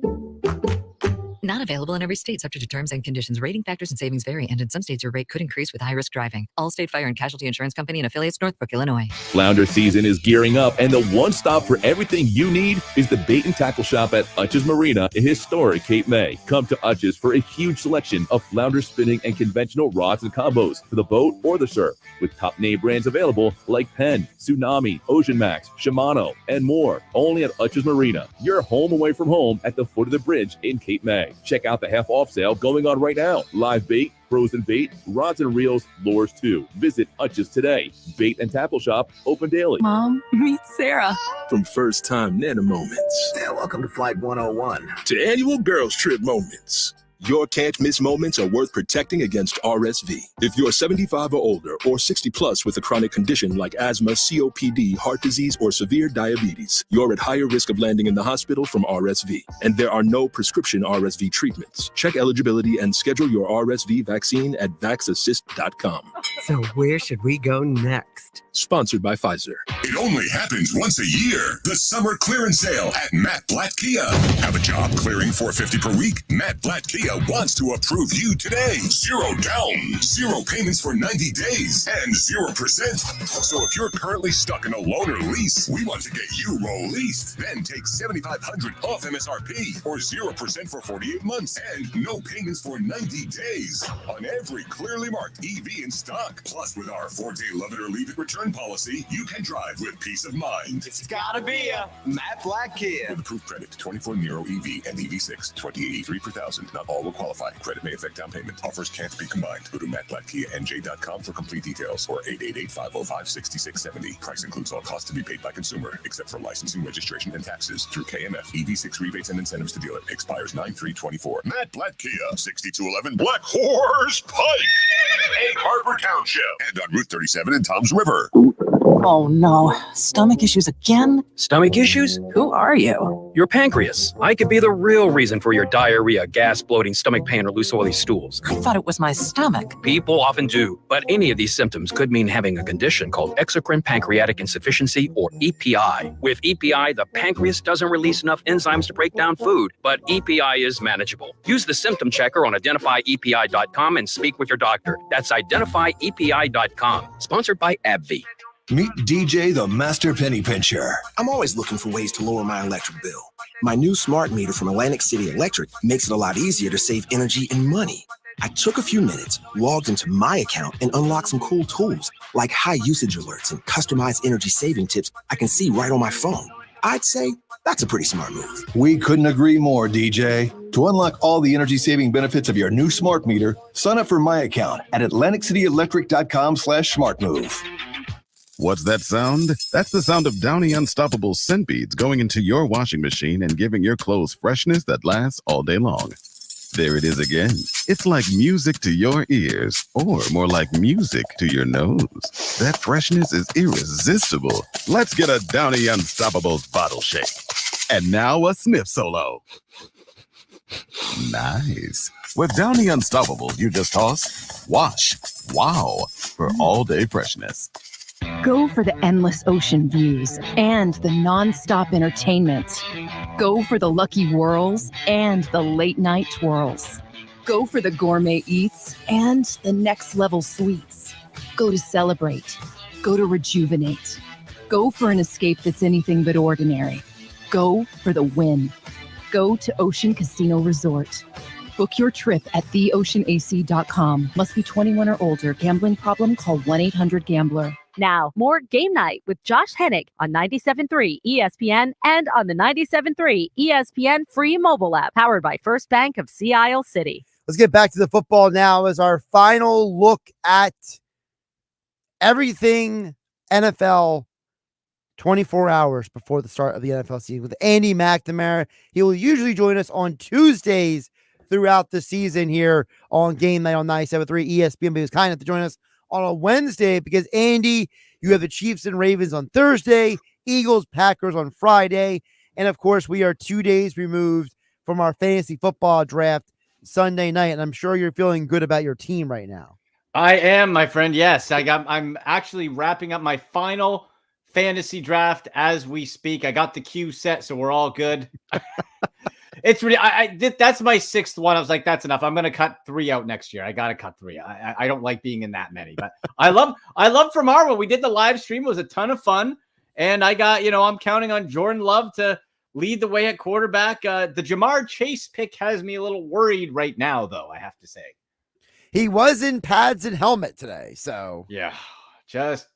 Not available in every state, subject to terms and conditions. Rating factors and savings vary, and in some states your rate could increase with high-risk driving. Allstate Fire and Casualty Insurance Company and affiliates, Northbrook, Illinois. Flounder season is gearing up, and the one stop for everything you need is the bait and tackle shop at Utch's Marina in historic Cape May. Come to Utch's for a huge selection of flounder spinning and conventional rods and combos for the boat or the surf, with top name brands available like Penn, Tsunami, Ocean Max, Shimano, and more. Only at Utch's Marina, your home away from home at the foot of the bridge in Cape May. Check out the half-off sale going on right now. Live bait, frozen bait, rods and reels, lures too. Visit Utch's today. Bait and tackle shop open daily. Mom, meet Sarah. From first-time Nana moments. Yeah, welcome to Flight 101. To annual girls trip moments. Your can't-miss moments are worth protecting against RSV. If you're 75 or older or 60 plus with a chronic condition like asthma, COPD, heart disease, or severe diabetes, you're at higher risk of landing in the hospital from RSV. And there are no prescription RSV treatments. Check eligibility and schedule your RSV vaccine at vaxassist.com. So where should we go next? Sponsored by Pfizer. It only happens once a year. The summer clearance sale at Matt Blatt Kia. Have a job clearing $450 per week? Matt Blatt Kia wants to approve you today. 0 down, 0 payments for 90 days, and 0%. So if you're currently stuck in a loan or lease, we want to get you released. Then take $7,500 off MSRP or 0% for 48 months and no payments for 90 days on every clearly marked EV in stock. Plus, with our 4-day love it or leave it return policy, you can drive with peace of mind. It's gotta be a Matt Blatt Kia. With approved credit, 24 Nero EV and EV6, 2083 per thousand. Not all will qualify. Credit may affect down payment. Offers can't be combined. Go to mattblattkianj.com for complete details or 888-505-6670. Price includes all costs to be paid by consumer, except for licensing, registration, and taxes through KMF. EV6 rebates and incentives to dealer. Expires 9/3/24. Matt Blatt Kia, 6211 Black Horse Pike, Egg Harbor Township, and on Route 37 in Toms River. Oh no, stomach issues again? Stomach issues? Who are you? Your pancreas. I could be the real reason for your diarrhea, gas, bloating, stomach pain, or loose oily stools. I thought it was my stomach. People often do, but any of these symptoms could mean having a condition called exocrine pancreatic insufficiency, or EPI. With EPI, the pancreas doesn't release enough enzymes to break down food, but EPI is manageable. Use the symptom checker on identifyepi.com and speak with your doctor. That's identifyepi.com. Sponsored by AbbVie. Meet DJ, the master penny pincher. I'm always looking for ways to lower my electric bill. My new smart meter from Atlantic City Electric makes it a lot easier to save energy and money. I took a few minutes, logged into my account, and unlocked some cool tools like high usage alerts and customized energy saving tips I can see right on my phone. I'd say that's a pretty smart move. We couldn't agree more, DJ. To unlock all the energy-saving benefits of your new smart meter, sign up for my account at AtlanticCityElectric.com/smartmove. What's that sound? That's the sound of Downy Unstoppable scent beads going into your washing machine and giving your clothes freshness that lasts all day long. There it is again. It's like music to your ears, or more like music to your nose. That freshness is irresistible. Let's get a Downy Unstoppables bottle shake. And now a sniff solo. Nice. With Downy Unstoppables, you just toss, wash, wow, for all-day freshness. Go for the endless ocean views and the non-stop entertainment. Go for the lucky whirls and the late night twirls. Go for the gourmet eats and the next level sweets. Go to celebrate. Go to rejuvenate. Go for an escape that's anything but ordinary. Go for the win. Go to Ocean Casino Resort. Book your trip at theoceanac.com. Must be 21 or older. Gambling problem? Call 1-800-GAMBLER. Now, more Game Night with Josh Hennig on 97.3 ESPN and on the 97.3 ESPN free mobile app, powered by First Bank of Sea Isle City. Let's get back to the football now as our final look at everything NFL 24 hours before the start of the NFL season with Andy McNamara. He will usually join us on Tuesdays throughout the season here on Game Night on 97.3 ESPN, but he was kind enough to join us on a Wednesday because, Andy, you have the Chiefs and Ravens on Thursday, Eagles, Packers on Friday, and of course, we are 2 days removed from our fantasy football draft Sunday night, and I'm sure you're feeling good about your team right now. I am, my friend. Yes, I'm actually wrapping up my final fantasy draft as we speak. I got the queue set, so we're all good. It's really, that's my sixth one. I was like, that's enough. I'm going to cut 3 out next year. I got to cut 3. I don't like being in that many, but I love from when we did the live stream. It was a ton of fun. And I got, I'm counting on Jordan Love to lead the way at quarterback. The Jamar Chase pick has me a little worried right now, though, I have to say. He was in pads and helmet today. So yeah, just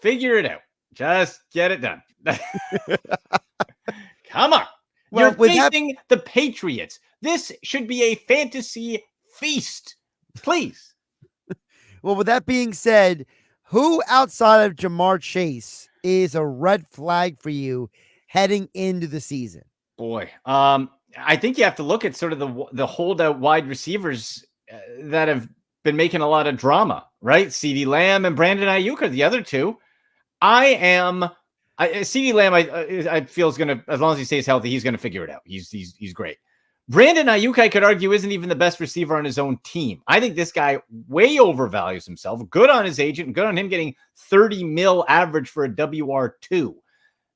figure it out. Just get it done. Come on. You're facing the Patriots. This should be a fantasy feast. Please. Well, with that being said, who outside of Jamar Chase is a red flag for you heading into the season? Boy, I think you have to look at sort of the holdout wide receivers that have been making a lot of drama, right? CeeDee Lamb and Brandon Ayuk are the other two. CeeDee Lamb, I feel is going to, as long as he stays healthy, he's going to figure it out. He's great. Brandon Ayuk, I could argue, isn't even the best receiver on his own team. I think this guy way overvalues himself. Good on his agent and good on him getting $30 million average for a WR2.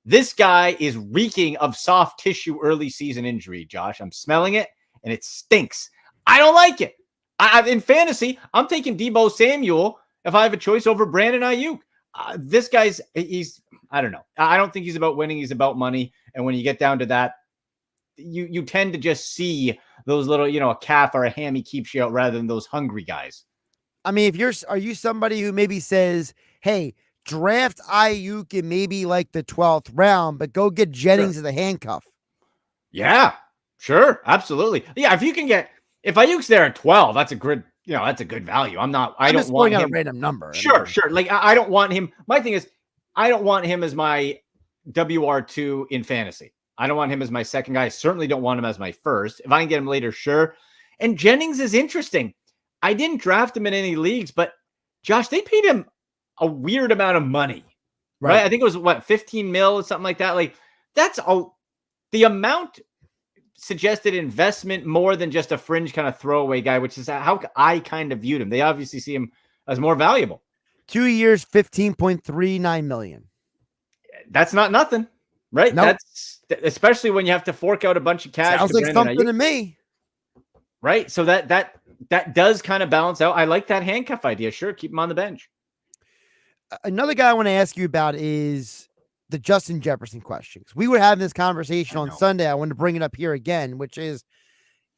This guy is reeking of soft tissue early season injury, Josh. I'm smelling it, and it stinks. I don't like it. In fantasy, I'm taking Deebo Samuel if I have a choice over Brandon Ayuk. This guy's, I don't know. I don't think he's about winning. He's about money. And when you get down to that, you tend to just see those little, a calf or a hammy keeps you out rather than those hungry guys. I mean, are you somebody who maybe says, hey, draft Ayuk in maybe like the 12th round, but go get Jennings as a handcuff? Yeah, sure. Absolutely. Yeah. If Ayuk's there at 12, that's a good, that's a good value. I don't want him a random number. Sure. Like I don't want him. My thing is, I don't want him as my WR2 in fantasy. I don't want him as my second guy. I certainly don't want him as my first. If I can get him later, sure. And Jennings is interesting. I didn't draft him in any leagues, but Josh, they paid him a weird amount of money, right? I think it was 15 mil or something like that. Like that's the amount suggested investment more than just a fringe kind of throwaway guy, which is how I kind of viewed him. They obviously see him as more valuable. 2 years, $15.39 million. That's not nothing, right? Nope. That's especially when you have to fork out a bunch of cash. Sounds like something to me. Right. So that does kind of balance out. I like that handcuff idea. Sure. Keep him on the bench. Another guy I want to ask you about is the Justin Jefferson question. We were having this conversation on Sunday. I wanted to bring it up here again, which is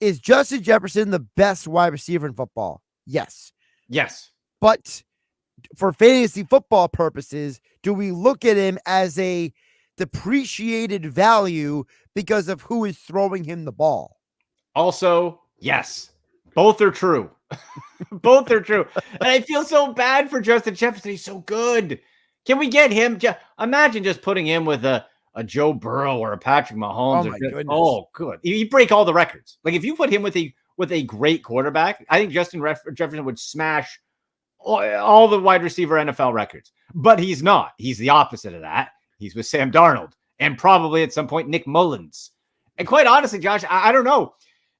Justin Jefferson the best wide receiver in football? Yes. Yes. But for fantasy football purposes, do we look at him as a depreciated value because of who is throwing him the ball? Also, yes. Both are true. Both are true. And I feel so bad for Justin Jefferson. He's so good. Can we get him? Imagine just putting him with a Joe Burrow or a Patrick Mahomes. Oh, my goodness. Oh, good. You break all the records. Like if you put him with a great quarterback, I think Justin Jefferson would smash all the wide receiver NFL records. But he's not. He's the opposite of that. He's with Sam Darnold and probably at some point Nick Mullins. And quite honestly, Josh, I don't know.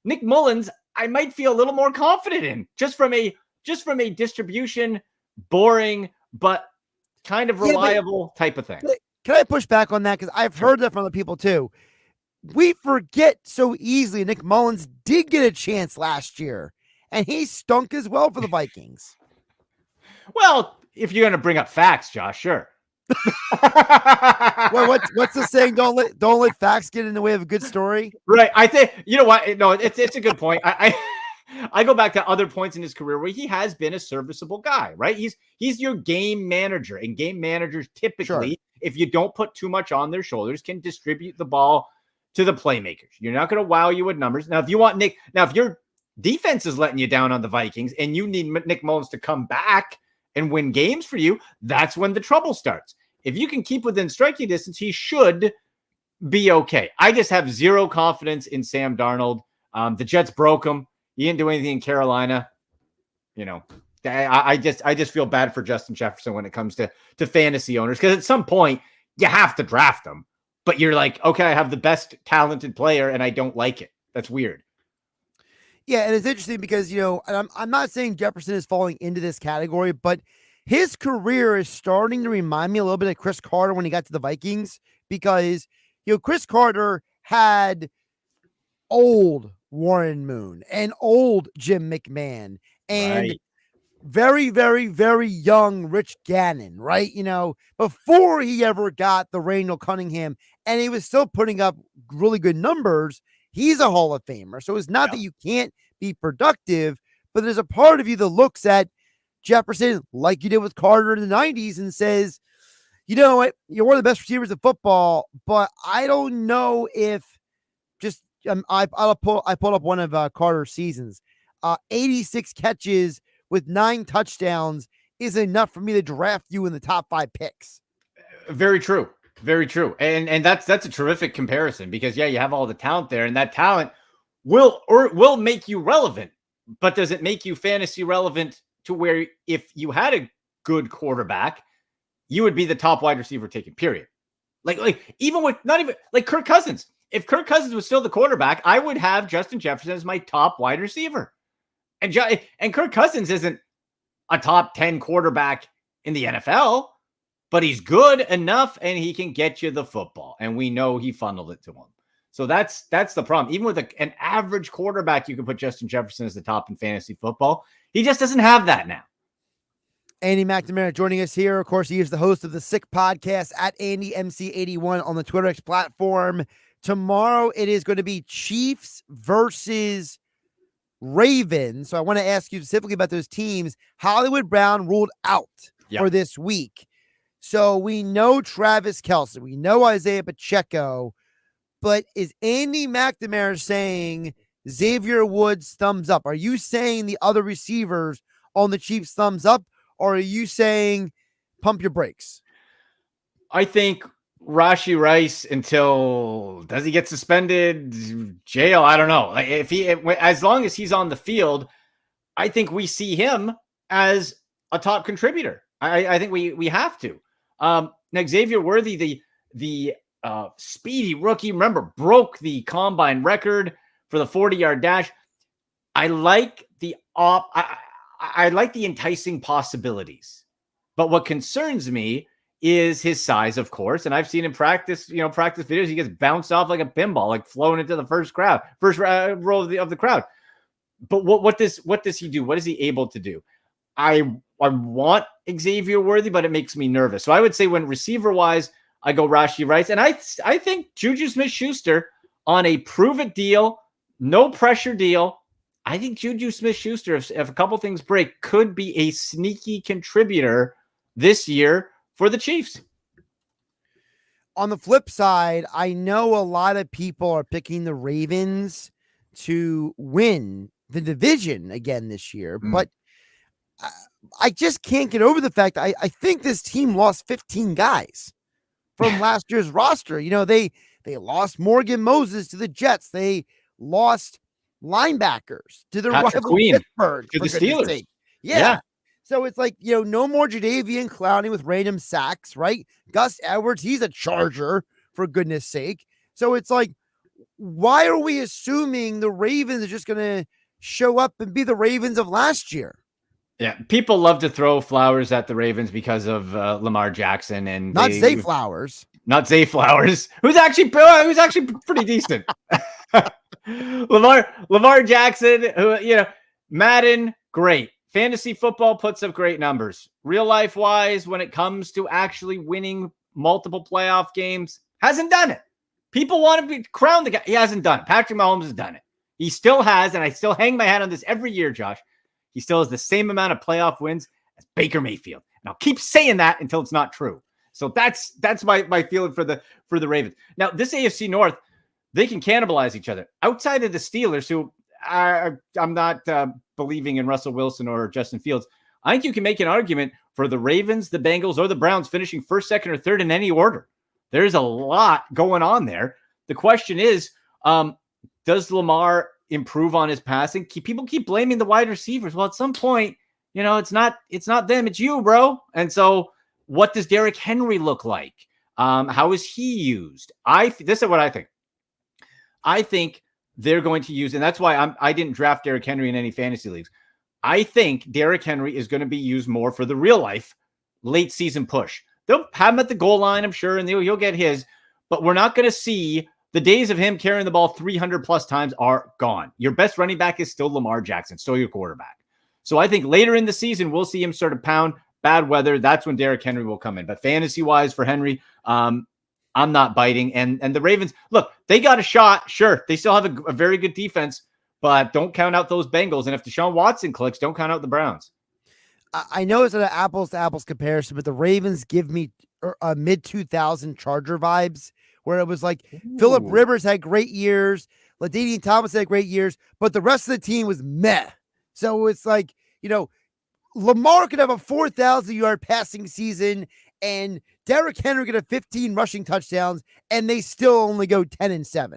Nick Mullins, I might feel a little more confident in just from a distribution, boring, but kind of reliable type of thing. Can I push back on that? Because I've heard that from other people too. We forget so easily Nick Mullins did get a chance last year, and he stunk as well for the Vikings. Well, if you're going to bring up facts, Josh, sure. Well, what's the saying? Don't let facts get in the way of a good story. Right. I think you know what? No, it's a good point. I go back to other points in his career where he has been a serviceable guy, right? He's your game manager, and game managers typically, if you don't put too much on their shoulders, can distribute the ball to the playmakers. You're not going to wow you with numbers. Now, if your defense is letting you down on the Vikings and you need Nick Mullins to come back and win games for you, that's when the trouble starts. If you can keep within striking distance, he should be okay. I just have zero confidence in Sam Darnold. The Jets broke him. He didn't do anything in Carolina. You know, I just feel bad for Justin Jefferson when it comes to fantasy owners, because at some point you have to draft him, but you're like, okay, I have the best talented player and I don't like it. That's weird. Yeah, and it's interesting because, I'm not saying Jefferson is falling into this category, but his career is starting to remind me a little bit of Chris Carter when he got to the Vikings, because, Chris Carter had old Warren Moon and old Jim McMahon and very, very, very young Rich Gannon, right? Before he ever got the Randall Cunningham, and he was still putting up really good numbers. He's a Hall of Famer. So it's not that you can't be productive, but there's a part of you that looks at Jefferson like you did with Carter in the 90s and says, you know what, you're one of the best receivers in football, but I don't know if just I pulled up one of Carter's seasons. 86 catches with 9 touchdowns is enough for me to draft you in the top 5 picks. Very true. Very true. And that's a terrific comparison, because you have all the talent there, and that talent will make you relevant. But does it make you fantasy relevant to where if you had a good quarterback, you would be the top wide receiver taken, period? Like even with not even like Kirk Cousins. If Kirk Cousins was still the quarterback, I would have Justin Jefferson as my top wide receiver. And Kirk Cousins isn't a top 10 quarterback in the NFL, but he's good enough and he can get you the football. And we know he funneled it to him. So that's the problem. Even with an average quarterback, you can put Justin Jefferson as the top in fantasy football. He just doesn't have that now. Andy McNamara joining us here. Of course, he is the host of the Sick Podcast at AndyMC81 on the Twitter X platform. Tomorrow, it is going to be Chiefs versus Ravens. So I want to ask you specifically about those teams. Hollywood Brown ruled out for this week. So we know Travis Kelce. We know Isaiah Pacheco. But is Andy McNamara saying Xavier Woods thumbs up? Are you saying the other receivers on the Chiefs thumbs up? Or are you saying pump your brakes? I think Rashee Rice, does he get suspended, jail? I don't know. As long as he's on the field, I think we see him as a top contributor. I think we have to. Now Xavier Worthy, the speedy rookie. Remember, broke the combine record for the 40-yard dash. I like the I like the enticing possibilities, but what concerns me is his size, of course. And I've seen him practice, practice videos. He gets bounced off like a pinball, like flown into the first row of the crowd. But what does he do? What is he able to do? I want Xavier Worthy, but it makes me nervous. So I would say when receiver wise, I go Rashee Rice, and I think Juju Smith-Schuster on a prove it deal, no pressure deal. I think Juju Smith-Schuster, if a couple things break, could be a sneaky contributor this year for the Chiefs. On the flip side, I know a lot of people are picking the Ravens to win the division again this year, but I just can't get over the fact I think this team lost 15 guys from last year's roster. They lost Morgan Moses to the Jets. They lost linebackers to the Patrick rival Queen, Pittsburgh to the for goodness Steelers. sake. Yeah. So it's like, no more Jadeveon Clowney with random sacks, right? Gus Edwards, he's a Charger, for goodness sake. So it's like, why are we assuming the Ravens are just going to show up and be the Ravens of last year? Yeah, people love to throw flowers at the Ravens because of Lamar Jackson and not Zay Flowers, who's actually pretty decent. Lamar Jackson, who Madden, great. Fantasy football puts up great numbers. Real life wise, when it comes to actually winning multiple playoff games, hasn't done it. People want to be crowned the guy. He hasn't done it. Patrick Mahomes has done it. He still has, and I still hang my hat on this every year, Josh. He still has the same amount of playoff wins as Baker Mayfield. And I'll keep saying that until it's not true. So that's my feeling for the Ravens. Now, this AFC North, they can cannibalize each other. Outside of the Steelers, who I'm not believing in Russell Wilson or Justin Fields, I think you can make an argument for the Ravens, the Bengals, or the Browns finishing first, second, or third in any order. There's a lot going on there. The question is, does Lamar improve on his passing? People keep blaming the wide receivers. Well, at some point, it's not them, it's you, bro. And so what does Derrick Henry look like? How is he used? This is what I think. I think they're going to use, and that's why I didn't draft Derrick Henry in any fantasy leagues. I think Derrick Henry is going to be used more for the real life late season push. They'll have him at the goal line, I'm sure, and he'll get his, but we're not going to see the days of him carrying the ball 300 plus times are gone. Your best running back is still Lamar Jackson, still your quarterback. So I think later in the season, we'll see him sort of pound bad weather. That's when Derrick Henry will come in. But fantasy wise for Henry, I'm not biting. And the Ravens, look, they got a shot. Sure. They still have a very good defense, but don't count out those Bengals. And if Deshaun Watson clicks, don't count out the Browns. I know it's an apples to apples comparison, but the Ravens give me a mid 2000 Charger vibes, where it was like Phillip Rivers had great years, LaDainian Thomas had great years, but the rest of the team was meh. So it's like, Lamar could have a 4,000-yard passing season, and Derrick Henry could have 15 rushing touchdowns, and they still only go 10-7.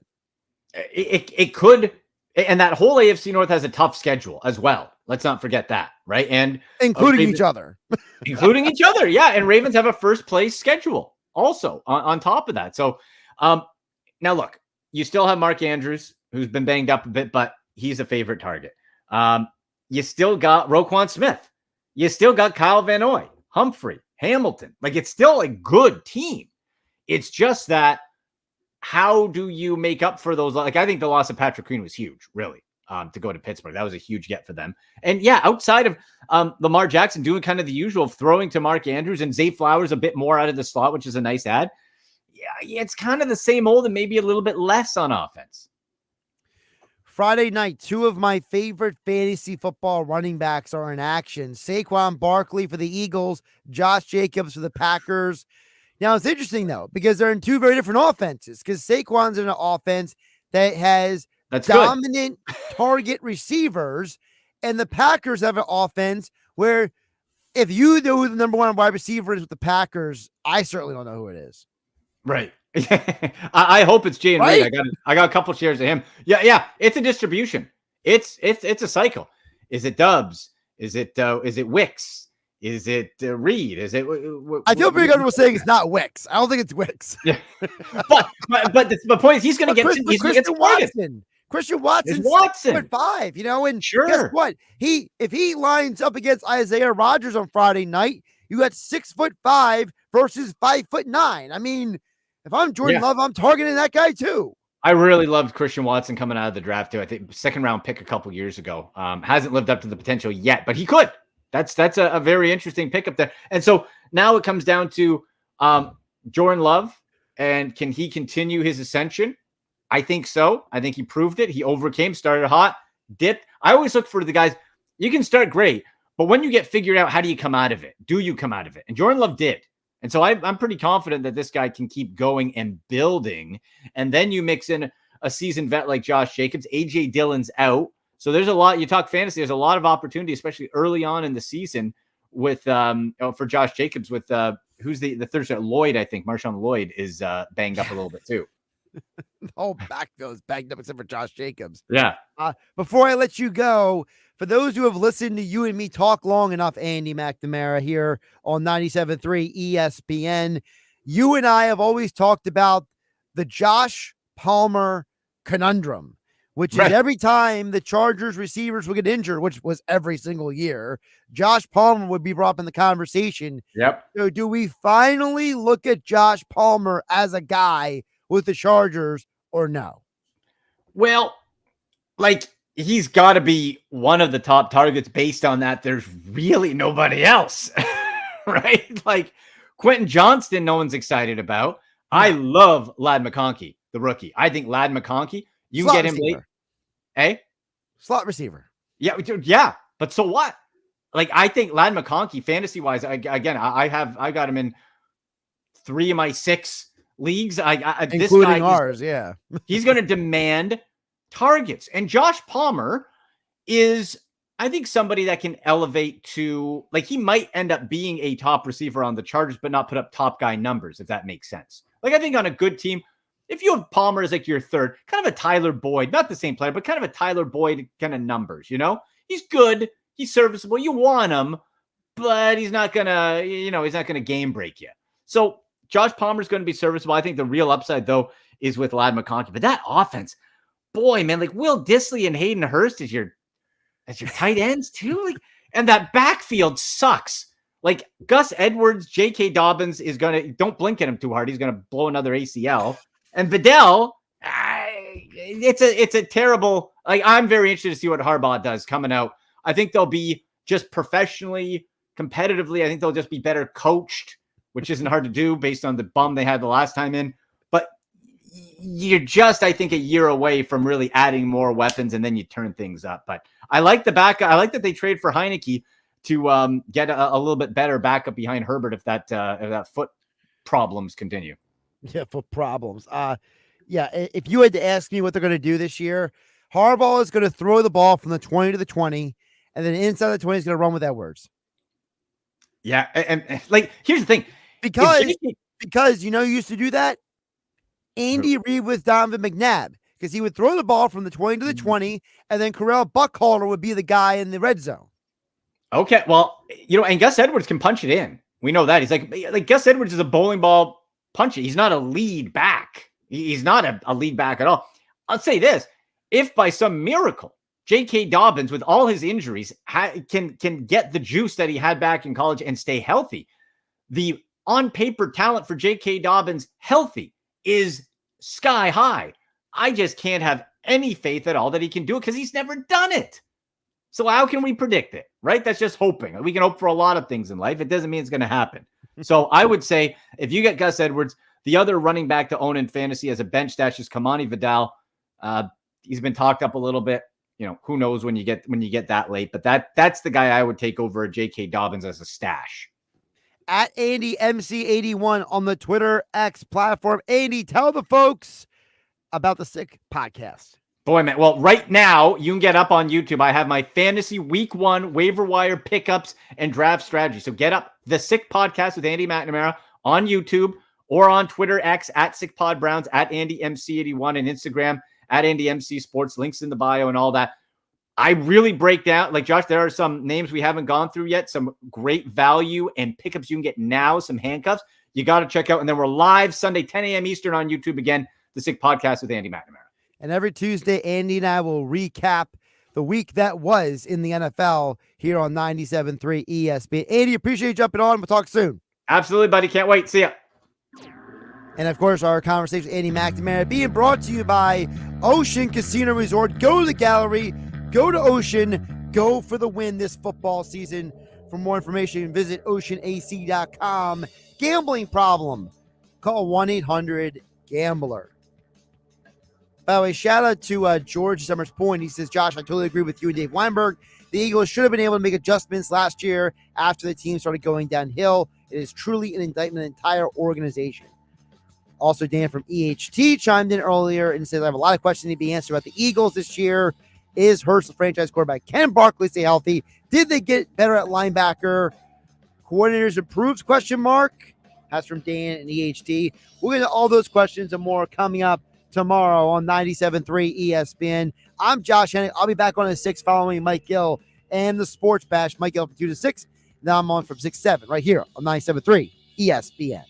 It could, and that whole AFC North has a tough schedule as well. Let's not forget that, right? And including each other. Including each other, yeah. And Ravens have a first place schedule also on top of that. So now look, you still have Mark Andrews, who's been banged up a bit, but he's a favorite target. You still got Roquan Smith. You still got Kyle Van Noy, Humphrey, Hamilton. Like, it's still a good team. It's just that, how do you make up for those? Like, I think the loss of Patrick Queen was huge, really, to go to Pittsburgh. That was a huge get for them. And yeah, outside of Lamar Jackson doing kind of the usual, throwing to Mark Andrews and Zay Flowers a bit more out of the slot, which is a nice add. Yeah, it's kind of the same old and maybe a little bit less on offense. Friday night, two of my favorite fantasy football running backs are in action. Saquon Barkley for the Eagles, Josh Jacobs for the Packers. Now, it's interesting, though, because they're in two very different offenses, because Saquon's in an offense that has dominant target receivers, and the Packers have an offense where if you know who the number one wide receiver is with the Packers, I certainly don't know who it is. Right. I hope it's Jay and Reed. I got a couple shares of him. Yeah. It's a distribution. It's a cycle. Is it Dubs? Is it Wicks? Is it Reed? Is it? I feel pretty comfortable saying it's not Wicks. I don't think it's Wicks. Yeah, but the point is he's going to get Christian Watson. Christian Watson's Watson. 6'5", you know, and sure. Guess what? If he lines up against Isaiah Rodgers on Friday night, you got 6'5" versus 5'9". I mean, if I'm Jordan Love, I'm targeting that guy too. I really loved Christian Watson coming out of the draft too. I think second round pick a couple years ago. Hasn't lived up to the potential yet, but he could. That's a very interesting pickup there. And so now it comes down to Jordan Love, and can he continue his ascension? I think so. I think he proved it. He overcame, started hot, dipped. I always look for the guys. You can start great, but when you get figured out, how do you come out of it? Do you come out of it? And Jordan Love did. And so I'm pretty confident that this guy can keep going and building. And then you mix in a seasoned vet like Josh Jacobs. A.J. Dillon's out. So there's a lot. You talk fantasy. There's a lot of opportunity, especially early on in the season with for Josh Jacobs with who's the third string? Lloyd, I think. Marshawn Lloyd is banged up a little bit too. The whole backfield is banged up except for Josh Jacobs. Yeah. Before I let you go, for those who have listened to you and me talk long enough, Andy McNamara here on 97.3 ESPN, you and I have always talked about the Josh Palmer conundrum, which is every time the Chargers receivers would get injured, which was every single year, Josh Palmer would be brought up in the conversation. Yep. So do we finally look at Josh Palmer as a guy with the Chargers or no? Well, like he's got to be one of the top targets based on that. There's really nobody else, right? Like Quentin Johnston, no one's excited about. I love Ladd McConkey, the rookie. I think Ladd McConkey, you can get him late. Hey? Slot receiver. Yeah. But so what? Like, I think Ladd McConkey, fantasy-wise, I got him in 3 of my 6 leagues. Including this guy, ours, he's going to demand targets. And Josh Palmer is, I think, somebody that can elevate to, like, he might end up being a top receiver on the Chargers, but not put up top guy numbers, if that makes sense. Like, I think on a good team, if you have Palmer as like your third, kind of a Tyler Boyd, not the same player, but kind of a Tyler Boyd kind of numbers, you know? He's good. He's serviceable. You want him, but he's not going to, he's not going to game break you. So Josh Palmer's going to be serviceable. I think the real upside, though, is with Ladd McConkey. But that offense, boy, man, like Will Dissly and Hayden Hurst as your tight ends, too. Like, and that backfield sucks. Like Gus Edwards, J.K. Dobbins is going to, don't blink at him too hard. He's going to blow another ACL. And Vidal, it's a terrible, like, I'm very interested to see what Harbaugh does coming out. I think they'll be just professionally, competitively. I think they'll just be better coached, which isn't hard to do based on the bum they had the last time in. But you're just, I think, a year away from really adding more weapons, and then you turn things up. But I like the backup. I like that they trade for Heineke to get a little bit better backup behind Herbert if that foot problems continue. Yeah, foot problems. If you had to ask me what they're going to do this year, Harbaugh is going to throw the ball from the 20 to the 20, and then inside the 20 is going to run with Edwards. Yeah, and like, here's the thing. Because you used to do that? Andy Reid with Donovan McNabb, because he would throw the ball from the 20 to the 20, and then Corral Buckhalter would be the guy in the red zone. Okay, well, and Gus Edwards can punch it in. We know that. He's like Gus Edwards is a bowling ball puncher. He's not a lead back. He's not a lead back at all. I'll say this. If by some miracle, J.K. Dobbins, with all his injuries, can get the juice that he had back in college and stay healthy, the on-paper talent for J.K. Dobbins healthy is sky high. I just can't have any faith at all that he can do it because he's never done it. So how can we predict it, right? That's just hoping. We can hope for a lot of things in life. It doesn't mean it's going to happen. So I would say if you get Gus Edwards, the other running back to own in fantasy as a bench stash is Kamani Vidal. He's been talked up a little bit. Who knows when you get that late, but that's the guy I would take over J.K. Dobbins as a stash. At AndyMC81 on the Twitter X platform. Andy, tell the folks about the Sick Podcast. Boy, man. Well, right now you can get up on YouTube. I have my fantasy week 1 waiver wire pickups and draft strategy. So get up the Sick Podcast with Andy McNamara on YouTube or on Twitter X at SickPodBrowns, at AndyMC81, and Instagram at AndyMC Sports. Links in the bio and all that. I really break down, like Josh, there are some names we haven't gone through yet, some great value and pickups you can get now, some handcuffs you got to check out. And then we're live Sunday, 10 a.m. Eastern on YouTube again, the Sick Podcast with Andy McNamara. And every Tuesday, Andy and I will recap the week that was in the NFL here on 97.3 ESPN. Andy, appreciate you jumping on. We'll talk soon. Absolutely, buddy. Can't wait. See ya. And, of course, our conversation with Andy McNamara being brought to you by Ocean Casino Resort. Go to the gallery. Go to Ocean. Go for the win this football season. For more information, visit oceanac.com. Gambling problem? Call 1-800-GAMBLER. By the way, shout out to George Summers Point. He says, Josh, I totally agree with you and Dave Weinberg. The Eagles should have been able to make adjustments last year after the team started going downhill. It is truly an indictment of the entire organization. Also, Dan from EHT chimed in earlier and says, I have a lot of questions to be answered about the Eagles this year. Is Hurts the franchise quarterback? Can Barkley stay healthy? Did they get better at linebacker? Coordinators improves? ? That's from Dan and EHT. We'll get to all those questions and more coming up tomorrow on 97.3 ESPN. I'm Josh Hennig. I'll be back on at 6 following Mike Gill and the Sports Bash. Mike Gill from 2 to 6. Now I'm on from 6 to 7 right here on 97.3 ESPN.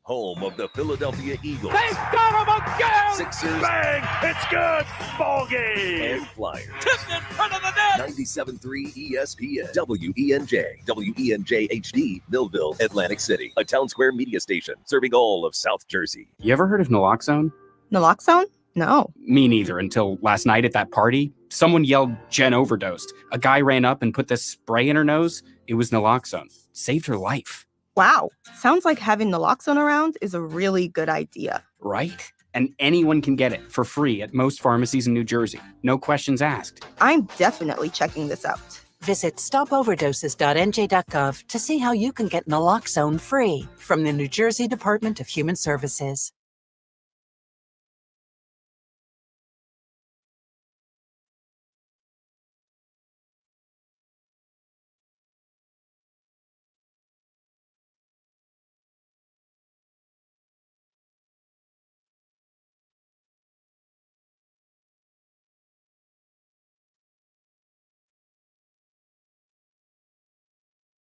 Home of the Philadelphia Eagles. They got him again! Sixers. Bang! It's good! Ball game! And Flyers. Tipped in front of the net! 97.3 ESPN. WENJ. WENJ HD. Millville, Atlantic City. A Town Square media station serving all of South Jersey. You ever heard of naloxone? Naloxone? No. Me neither, until last night at that party. Someone yelled Jen overdosed. A guy ran up and put this spray in her nose. It was naloxone. Saved her life. Wow. Sounds like having naloxone around is a really good idea. Right? And anyone can get it for free at most pharmacies in New Jersey. No questions asked. I'm definitely checking this out. Visit stopoverdoses.nj.gov to see how you can get naloxone free from the New Jersey Department of Human Services.